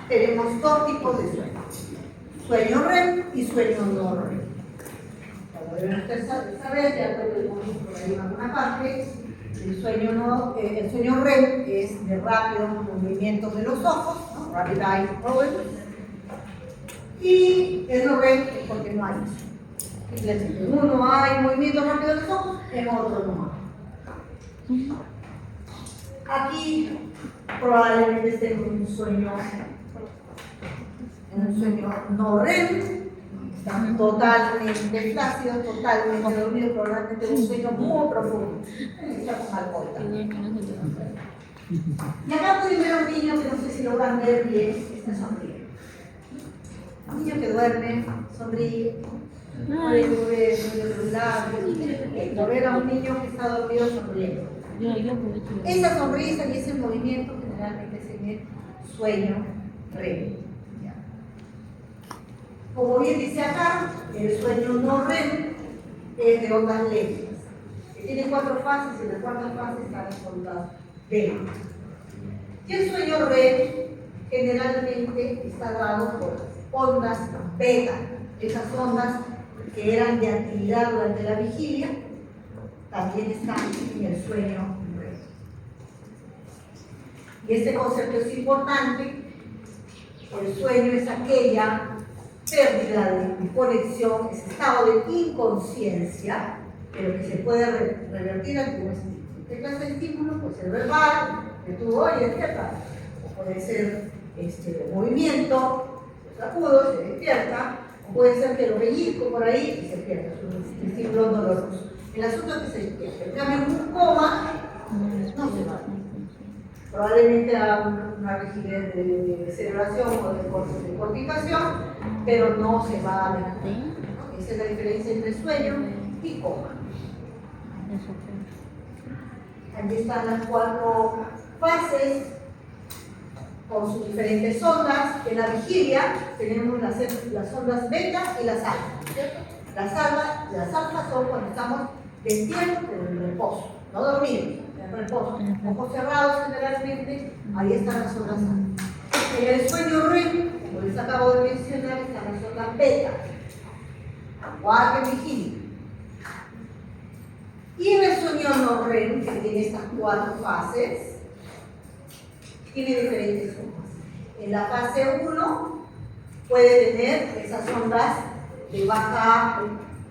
A: Tenemos dos tipos de sueño. Sueño REM y sueño no REM. Como deben ustedes saber, ya lo vimos por ahí en alguna parte, el sueño REM es de rápido movimiento de los ojos, ¿no? Rapid Eye Movement. Y el no REM es porque no hay eso. Simplemente en uno hay movimiento rápido de los ojos, en otro no hay. Aquí probablemente esté en un sueño no REM, está totalmente flácido, totalmente dormido, probablemente un sueño muy profundo. Está con alcohol también. Y acá pueden ver a un niño que no sé si logran ver bien, está sonriendo. Un niño que duerme, sonríe, mueve los labios, ver a un niño que está dormido sonriendo. Esa sonrisa y ese movimiento generalmente es en el sueño REM. Como bien dice acá, el sueño no REM es de ondas lentas, que tiene 4 fases y en la cuarta fase están las ondas beta. Y el sueño REM generalmente está dado por ondas beta, esas ondas que eran de actividad durante la vigilia, también están en el sueño REM. Y este concepto es importante. El sueño es aquella pérdida de conexión, ese estado de inconsciencia, pero que se puede revertir ante un estímulo. ¿Qué clase de estímulo? Puede ser verbal, que tú oyes, despierta, o puede ser movimiento, se sacudo, se despierta, o puede ser que lo pellizco por ahí y se despierta, es un estímulo doloroso. El asunto es que se despierta. En cambio, en un coma no se va. Probablemente haga una rigidez de celebración o de corticación, pero no se va a levantar. Esa es la diferencia entre sueño y coma. Aquí están las 4 fases con sus diferentes ondas. En la vigilia tenemos las ondas beta y las alfa. Las alfa son cuando estamos despiertos pero en reposo, no dormidos. Reposo, ojos cerrados generalmente, ahí están las ondas alfa. En el sueño REM, como les acabo de mencionar, están las ondas beta, igual que vigilia. Y en el sueño no REM, que tiene estas 4 fases, tiene diferentes ondas. En la fase 1 puede tener esas ondas de baja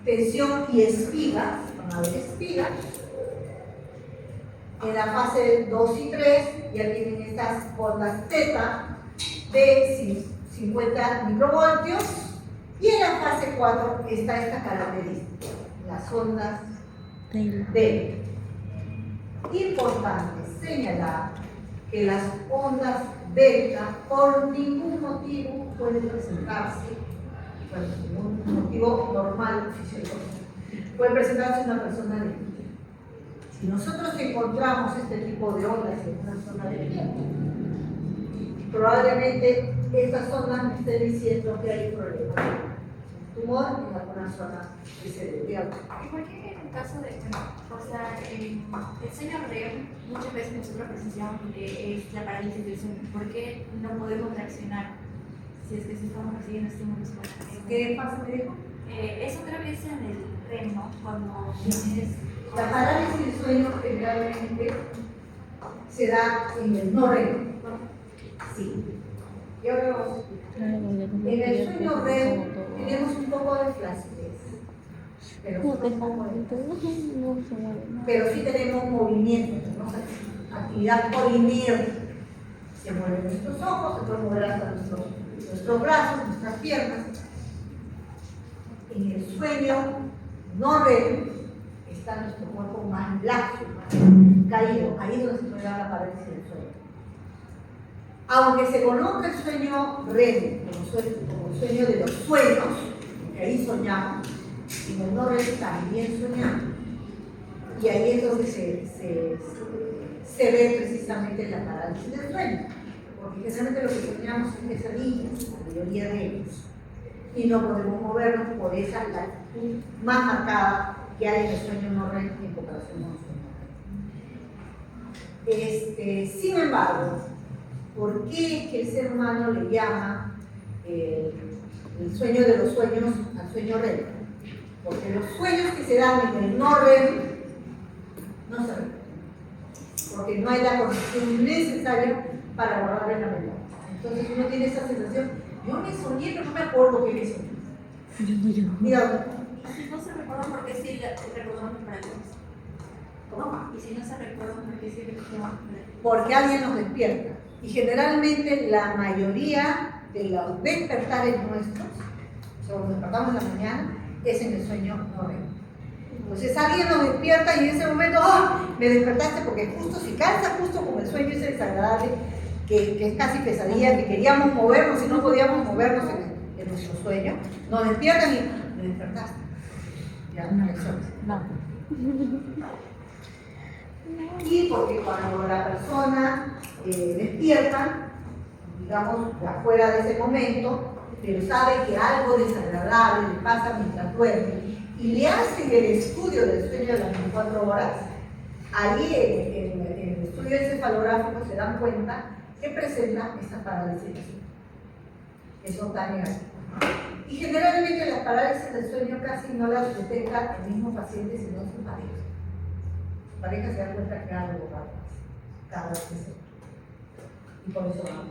A: tensión y espiga, van a ver espiga. En la fase 2 y 3 ya tienen estas ondas teta de 50 microvoltios y en la fase 4 está esta característica, las ondas delta. Importante señalar que las ondas delta por ningún motivo pueden presentarse, bueno, ningún motivo normal fisiológico, puede presentarse en una persona despierta. Si nosotros encontramos este tipo de ondas en una zona despierta, probablemente estas ondas me estén diciendo que hay un problema de tumor en alguna zona del cerebro.
F: ¿Y por qué en el caso de, el sueño REM, muchas veces nosotros presenciamos que es la parálisis del sueño? ¿Por qué no podemos reaccionar si es que estamos recibiendo estímulos?
A: ¿Qué pasa, me dijo?
F: Eso creo que es en el REM, ¿no? Cuando tienes...
A: La parálisis del sueño generalmente se da en el no REM. Sí. Y ahora vamos a explicar. En el sueño REM tenemos un poco de flacidez, pero sí tenemos movimiento, tenemos actividad polinémica. Se mueven nuestros ojos, se pueden mover hasta nuestros brazos, nuestras piernas. En el sueño no REM está nuestro cuerpo más laxo, más caído. Ahí es donde se puede dar la parálisis del sueño. Aunque se conozca el sueño REM como sueño de los sueños, que ahí soñamos, en el no REM también soñamos. Y ahí es donde se se ve precisamente la parálisis del sueño, porque generalmente lo que soñamos es pesadillas, la mayoría de ellos, y no podemos movernos por esa latitud más marcada que hay en el sueño no REM en comparación con el sueño REM. Sin embargo, ¿por qué es que el ser humano le llama el sueño de los sueños al sueño REM? Porque los sueños que se dan en el no REM no se repiten, porque no hay la conexión necesaria para borrar la memoria. Entonces uno tiene esa sensación, yo me soñé, pero no me acuerdo qué me soñé. Mira,
F: Y si no se recuerdan por qué sí recordamos para el
A: ¿cómo?
F: Y si no se recuerdan por qué sí recordamos para el
A: Porque alguien nos despierta. Y generalmente la mayoría de los despertares nuestros, o sea, cuando despertamos en la mañana, es en el sueño no REM. Entonces alguien nos despierta y en ese momento, ¡ah! Me despertaste, porque justo si calza justo como el sueño es desagradable, que es casi pesadilla, que queríamos movernos y no podíamos movernos en nuestro sueño, nos despiertan y me despertaste. Ya, eso. Y porque cuando la persona despierta, digamos, afuera de ese momento, pero sabe que algo desagradable le pasa mientras duerme, y le hacen el estudio del sueño de las 24 horas, ahí en el estudio encefalográfico se dan cuenta que presenta esta parálisis del sueño. Eso está negativo. Y generalmente las parálisis del sueño casi no las detecta el mismo paciente, sino su pareja. Su pareja se da cuenta que algo va a pasar cada vez que se. Y por eso vamos.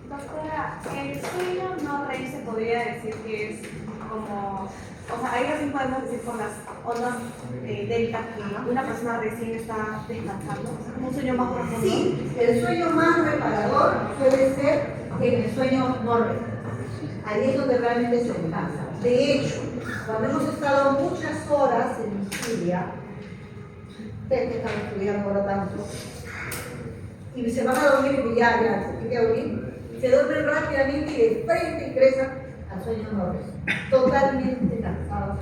G: Doctora, el sueño no REM se podría decir que es como, o sea, ahí recién podemos decir con las ondas delta que una persona recién está descansando, o sea, como un sueño más profundo.
A: Sí, el sueño más reparador suele ser en el sueño no REM. Ahí es donde realmente se descansa. De hecho, cuando hemos estado muchas horas en vigilia, ustedes que están estudiando ahora tanto, y se van a dormir y ya, se tiene que dormir, se duermen rápidamente y de frente ingresan al sueño no REM, totalmente cansados,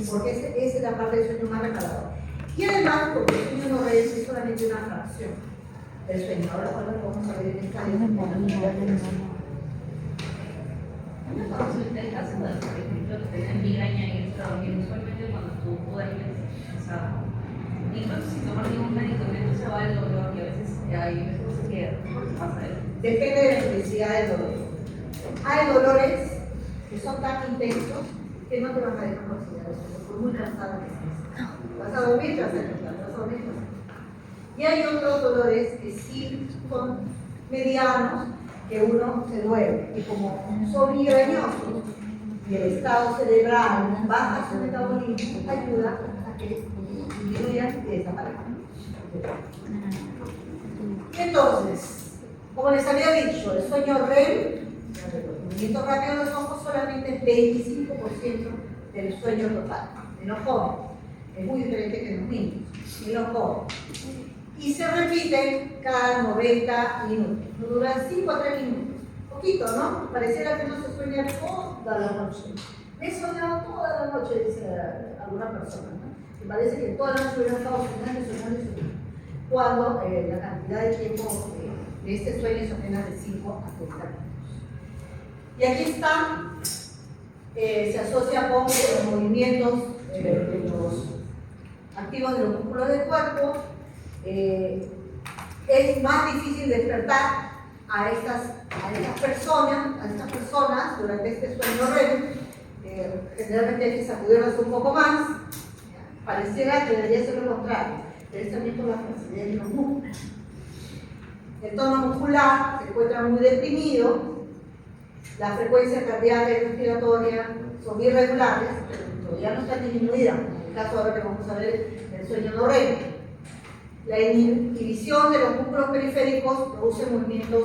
A: porque esa es la parte del sueño más reparador. Y además, porque el sueño no REM es solamente una fracción del sueño. Ahora vamos a ver en esta
H: Una consulta en caso de, por ejemplo, tener migraña y estar dormido, usualmente cuando tú duermes cansado. Incluso si tomas ningún medicamento se va el dolor y a veces hay veces que se queda. ¿Por qué pasa eso?
A: Depende de la intensidad del dolor. Hay dolores que son tan intensos que no te van a dejar considerar eso, por muy cansado que estés. Vas a dormir, te vas a despertar, vas a dormir, te vas a despertar. Y hay otros dolores que sí son medianos, que uno se duerme, y como son migrañosos, y el estado cerebral baja su metabolismo, ayuda a que disminuyan y desaparezcan. Entonces, como les había dicho, el sueño REM, el movimiento rápido de los ojos, solamente es 25% del sueño total, en los jóvenes. Es muy diferente que en los niños, en los jóvenes. Y se repite cada 90 minutos. Dura 5 a 3 minutos. Poquito, ¿no? Pareciera que no se sueña toda la noche. Me he soñado toda la noche, dice alguna persona, ¿no? Me parece que toda la noche hubiera estado soñando. Cuando la cantidad de tiempo de este sueño es apenas de 5 a 30 minutos. Y aquí está, se asocia con los movimientos de los activos de los músculos del cuerpo. Es más difícil despertar a estas personas durante este sueño REM. Generalmente hay que sacudirlas un poco más. Pareciera que debería ser lo contrario, pero es también por la facilidad de los músculos. El tono muscular se encuentra muy deprimido, la frecuencia cardíaca y respiratoria son irregulares, pero todavía no están disminuidas, en el caso ahora que vamos a ver el sueño no REM. La inhibición de los músculos periféricos produce movimientos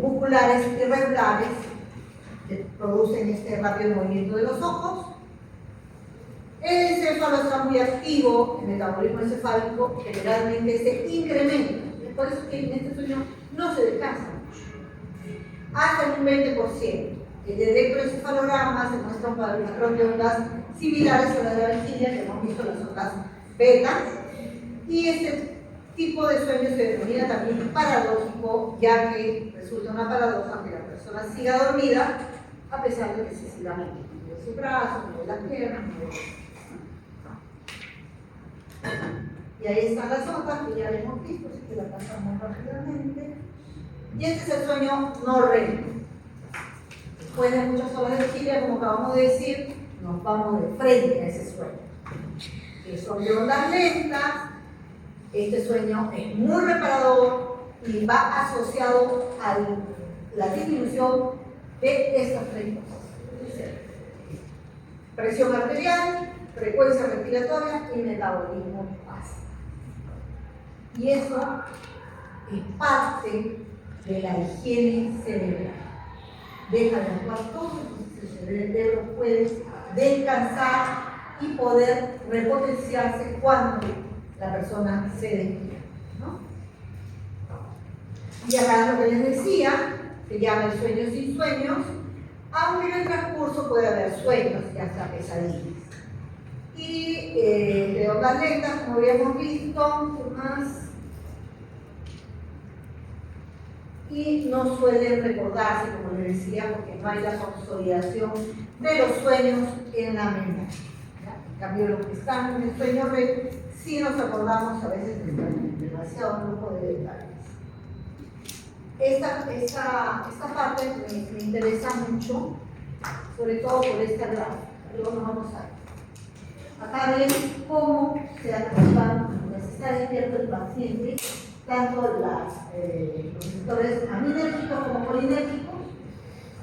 A: musculares irregulares que producen este rápido movimiento de los ojos. El encéfalo está muy activo, el metabolismo encefálico generalmente se incrementa. Es por eso que en este sueño no se descansa mucho. Hasta un 20%. El electroencefalograma se muestra un patrón de ondas similares a las de la vigilia, que hemos visto las ondas beta, Y este tipo de sueño se denomina también paradójico, ya que resulta una paradoja que la persona siga dormida a pesar de que se siga moviendo sus brazos, mueve las piernas, mueve. Y ahí están las otras que ya hemos visto, así que la pasamos rápidamente. Y este es el sueño no REM. Después de muchas horas de vigilia, como acabamos de decir, nos vamos de frente a ese sueño. Que son de ondas lentas. Este sueño es muy reparador y va asociado a la disminución de estas tres cosas. Presión arterial, frecuencia respiratoria y metabolismo básico. Y eso es parte de la higiene cerebral. Deja de actuar todo, entonces el cerebro puede descansar y poder repotenciarse cuando la persona se despierta, ¿no? Y acá lo que les decía, se llama el sueño sin sueños, aunque en el transcurso puede haber sueños y hasta pesadillas. Y de ondas lentas, como habíamos visto, ¿qué más? Y no suelen recordarse, como les decía, porque no hay la consolidación de los sueños en la memoria. En cambio, los que están en el sueño REM, sí nos acordamos a veces de demasiado grupo de detalles. Esta parte me interesa mucho, sobre todo por esta gráfica. Luego nos vamos a ver. Acá ven cómo se activan cuando se está despierto el paciente, tanto los sectores aminérgicos como colinérgicos,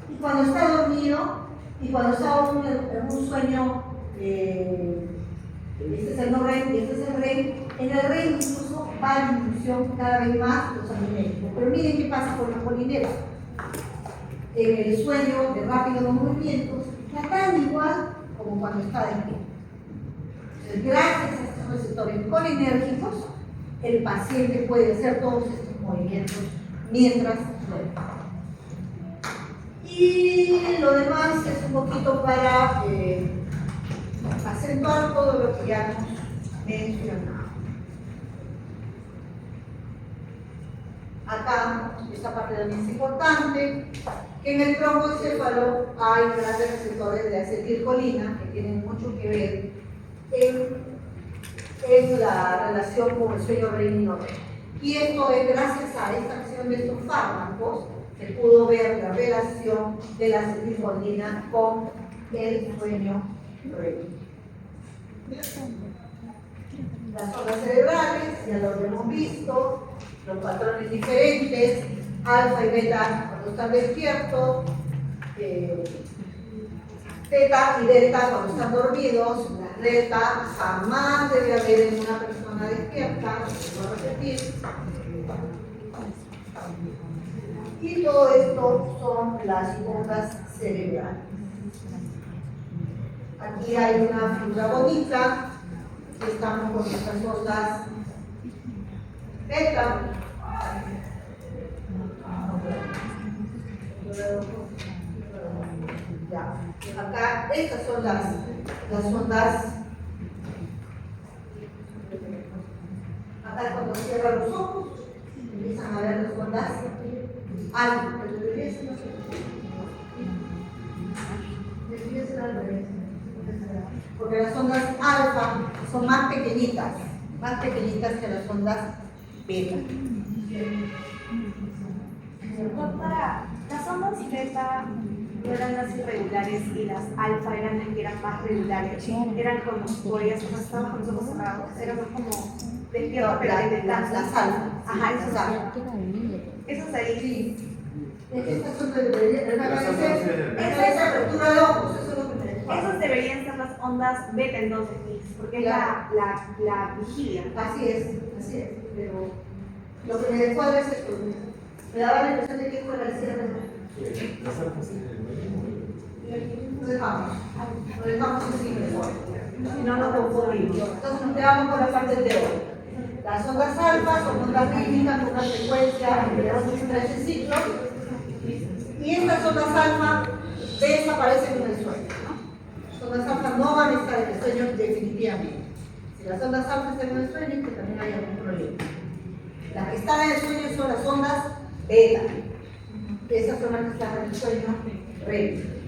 A: y cuando está dormido, y cuando está en un sueño, este es el no REM y este es el REM, en el REM incluso va a disminución cada vez más los aminérgicos. Pero miren qué pasa con los colinérgicos. En el sueño de rápidos movimientos, está tan igual como cuando está despierto. Entonces, gracias a estos receptores colinérgicos, el paciente puede hacer todos estos movimientos mientras duerme. Y lo demás es un poquito para acentuar todo lo que ya hemos mencionado. Acá, esta parte también es importante, que en el troncoencéfalo hay grandes receptores de acetilcolina que tienen mucho que ver en la relación con el sueño REM y no REM. Y esto es gracias a esta acción de estos fármacos se pudo ver la relación de la acetilcolina con el sueño REM. Las ondas cerebrales, ya lo hemos visto, los patrones diferentes, alfa y beta cuando están despiertos, teta y delta cuando están dormidos. La delta jamás debe haber en una persona despierta, voy a repetir. Y todo esto son las ondas cerebrales. Aquí hay una figura bonita, estamos con nuestras ondas beta. Ya. Acá, estas son las ondas. Acá cuando cierran los ojos, empiezan a ver las ondas alfa. Porque las ondas alfa son más pequeñitas que las ondas beta.
G: Doctora, las ondas beta no eran las irregulares y las alfa eran las que eran más regulares. Eran como, podrías estar con los ojos cerrados, eran más como despierto, pero
A: las alfa.
G: Ajá,
A: las
G: esas
A: alfa.
G: esos ahí.
A: Sí. Estas son esa apertura de ojos, eso es lo que me dejó.
G: Esas deberían ser las ondas beta entonces, porque es la vigilia.
A: Así es, pero lo que me descuadra es esto. Me daba la impresión de que esto era el cierre. Lo dejamos así mejor. Si no nos confundimos. Entonces nos quedamos con la parte teórica. Las ondas alfa son ondas rítmicas con una frecuencia de 8 y 13 ciclos. Y estas ondas alfa desaparecen en el sueño, ¿no? Las ondas alfa no van a estar en el sueño definitivamente. Si las ondas alfa están en el sueño, es que también hay algún problema. Las que están en el sueño son las ondas beta. Esas son las que están en el sueño REM.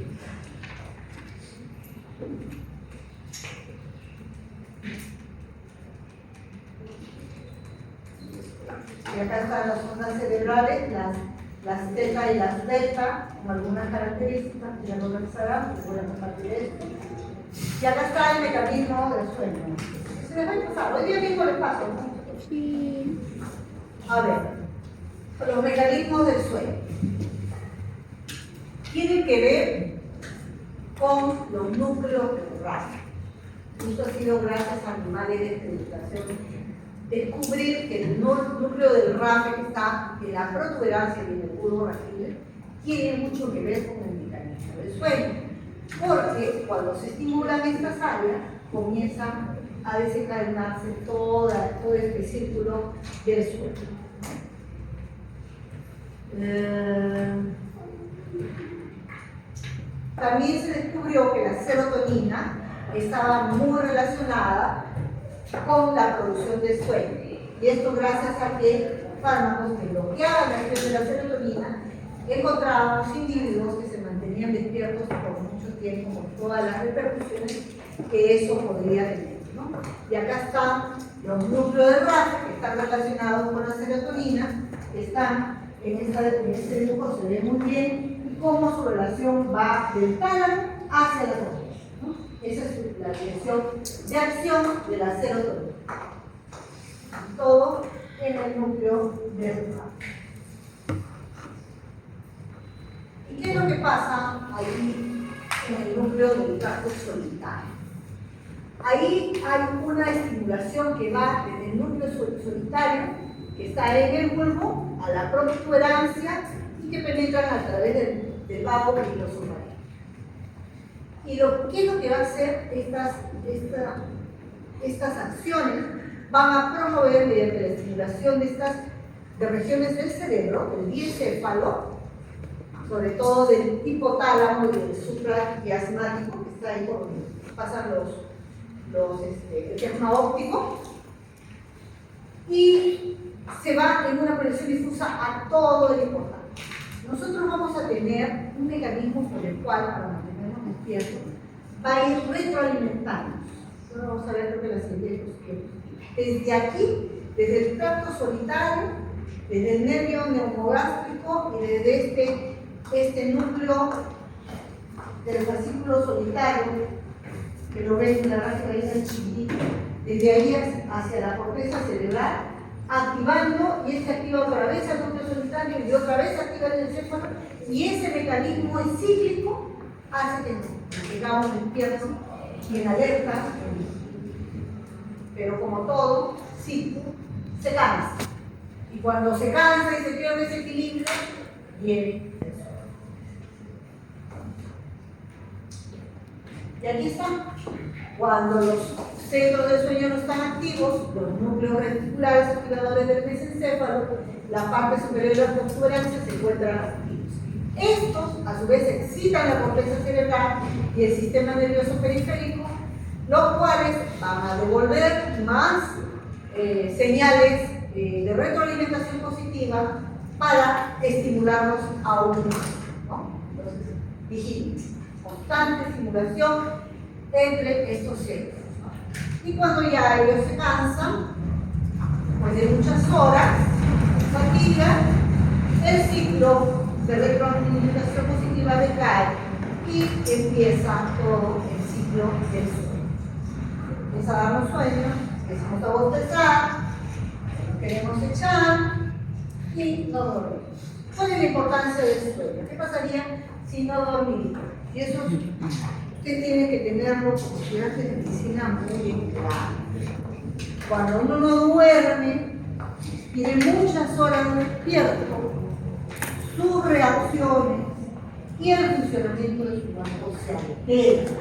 A: Y acá están las ondas cerebrales, las teta y las delta, con algunas características que ya lo revisarán, que voy a compartir esto. Y acá está el mecanismo del sueño. Se les va a pasar, hoy día mismo les paso, ¿no?
E: Sí.
A: A ver, los mecanismos del sueño tienen que ver con los núcleos del RAF. Esto ha sido gracias a mi madre de investigación descubrir que el núcleo del RAF que está en la protuberancia y en el bulbo raquídeo tiene mucho que ver con el mecanismo del sueño, porque cuando se estimulan estas áreas comienzan a desencadenarse todo este círculo del sueño. También se descubrió que la serotonina estaba muy relacionada con la producción de sueño. Y esto gracias a que fármacos que bloqueaban la acción de la serotonina encontrábamos individuos que se mantenían despiertos por mucho tiempo con todas las repercusiones que eso podría tener, ¿no? Y acá están los núcleos de RAF que están relacionados con la serotonina, que están en este dibujo, se ve muy bien, y cómo su relación va del tálamo hacia la corteza, ¿no? Esa es la dirección de acción de la serotonina. Todo en el núcleo del RAF. ¿Y qué es lo que pasa ahí en el núcleo del tracto solitario? Ahí hay una estimulación que va desde el núcleo solitario, que está en el bulbo, a la protuberancia y que penetran a través del vago pilosomatico. ¿Y qué es lo que va a hacer estas acciones? Van a promover mediante la estimulación de regiones del cerebro, del diencéfalo, sobre todo del hipotálamo y del supraquiasmático, que está ahí por donde pasan el sistema óptico, y se va en una proyección difusa a todo el hipotálamo. Nosotros vamos a tener un mecanismo por el cual, para mantenernos despiertos, va a ir retroalimentando. Ahora vamos a ver lo que la siguiente diapositiva. Desde aquí, desde el tracto solitario, desde el nervio neumogástrico y desde este núcleo del fascículo solitario, que lo ven en la raza ahí en chiquitito, desde ahí hacia la corteza cerebral, activando, y este activa otra vez al núcleo solitario y otra vez activa el encéfalo, y ese mecanismo es cíclico, hace que nos tengamos despiertos y en alerta, pero como todo ciclo, se cansa. Y cuando se cansa y se pierde ese equilibrio, viene el sueño. Y aquí está. Cuando los centros del sueño no están activos, los núcleos reticulares activadores del mesencéfalo, la parte superior de la protuberancia se encuentran activos. Estos, a su vez, excitan la corteza cerebral y el sistema nervioso periférico, los cuales van a devolver más señales de retroalimentación positiva para estimularnos aún más, ¿no? Entonces, vigilen, constante estimulación entre estos centros, ¿no? Y cuando ya ellos se cansan, después de muchas horas, fatiga, el ciclo de retroalimentación positiva decae y empieza todo el ciclo del sueño. Empieza a darnos sueño, empezamos a bostezar, nos queremos echar y no dormimos. ¿Cuál es la importancia del sueño? ¿Qué pasaría si no dormimos? Y eso usted tiene que tenerlo como estudiante de medicina muy bien claro. Cuando uno no duerme, tiene muchas horas despierto, sus reacciones y el funcionamiento de su cuerpo se altera.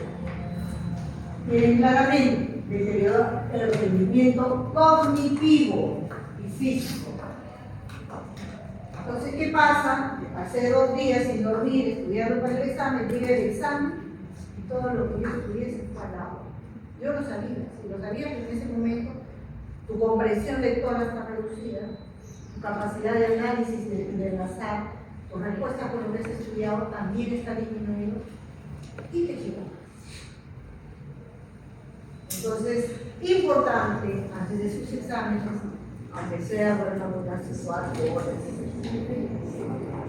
A: Miren claramente, deteriora el rendimiento cognitivo y físico. Entonces, ¿qué pasa? Pasé 2 días sin dormir, estudiando para el examen, llega el examen y todo lo que yo estudié se fue al agua. Yo lo sabía, si lo sabía que en ese momento tu comprensión lectora está reducida, tu capacidad de análisis, de enlazar, tu respuesta por lo que has estudiado también está disminuyendo y te equivocas. Entonces, importante, antes de sus exámenes, aunque sea bueno, las 4 horas,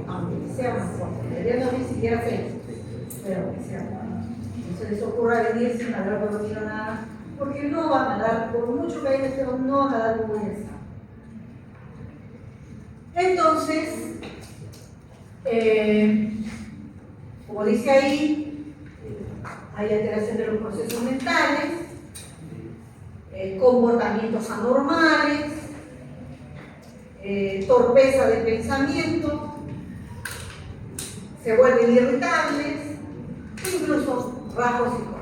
A: aunque sea más corto, debería no ni siquiera 6, pero que sea bueno. No se les ocurra venir sin haber dormido nada, porque no van a dar, por mucho que hayan estudiado, no van a dar un buen examen. Entonces, como dice ahí, hay alteración de los procesos mentales, comportamientos anormales, torpeza de pensamiento, se vuelven irritables, incluso rasgos psicóticos.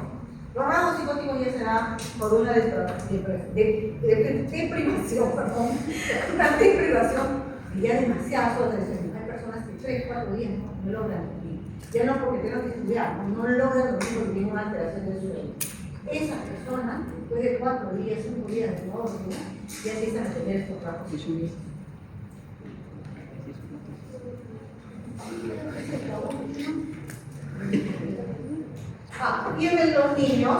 A: Los rasgos psicóticos ya será por una deprivación, una deprivación ya demasiadas horas de sueño. Hay personas que 3, 4 días no logran dormir. Ya no porque tengan que estudiar, no logran dormir porque tienen una alteración del sueño. Esas personas, después de 4 días, 5 días de no dormir, ya empiezan a tener estos rasgos psicóticos. Y en los niños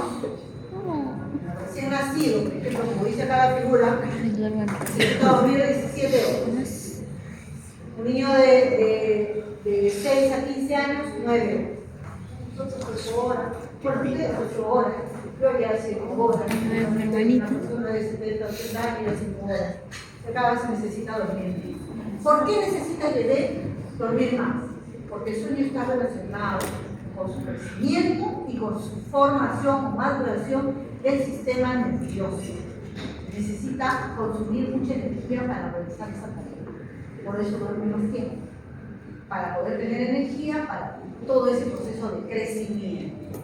A: recién nacidos, por ejemplo, como dice acá la figura, necesita dormir 17 horas. Un niño de 6 a 15 años, 9 horas. 8 horas. Por 8 horas. Creo que hace 5 horas. Una persona de 70 o 80 años, 5 horas. Cada vez necesita dormir. ¿Por qué necesita el bebé dormir más? Porque el sueño está relacionado con su crecimiento y con su formación o maduración del sistema nervioso. Necesita consumir mucha energía para realizar esa tarea. Por eso duerme más tiempo. Para poder tener energía para todo ese proceso de crecimiento.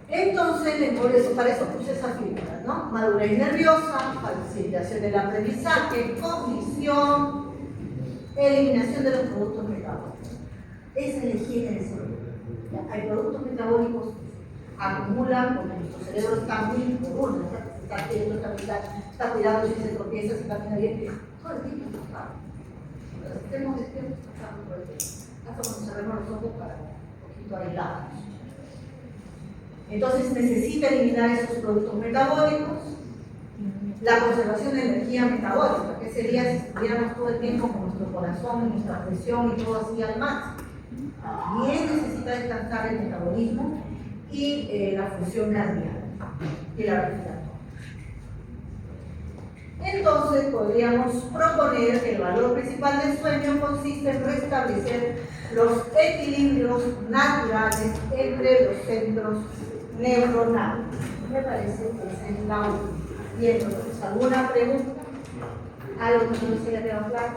A: Entonces, por eso, para eso puse esas figuras, ¿no? Madurez nerviosa, facilitación del aprendizaje, cognición, eliminación de los productos metabólicos. Esa es la higiene del cerebro. Hay productos metabólicos que acumulan porque nuestro cerebro está muy impuro, está queriendo estabilidad, está cuidando si se tropieza, si camina bien, todo el tiempo está. Estemos despiertos, pasando por el tiempo. Hasta cuando cerremos los ojos para un poquito aislados. Entonces necesita eliminar esos productos metabólicos. La conservación de energía metabólica, que sería si estuviéramos todo el tiempo con nuestro corazón, nuestra presión y todo así al máximo. También necesita descansar el metabolismo y la función cardíaca y la respiratoria. Entonces podríamos proponer que el valor principal del sueño consiste en restablecer los equilibrios naturales entre los centros neuronales. Me parece que esa es la última. Bien, entonces, ¿alguna pregunta? ¿Algo que no se le quedado claro?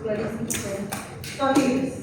A: Clarísimo. Son libres.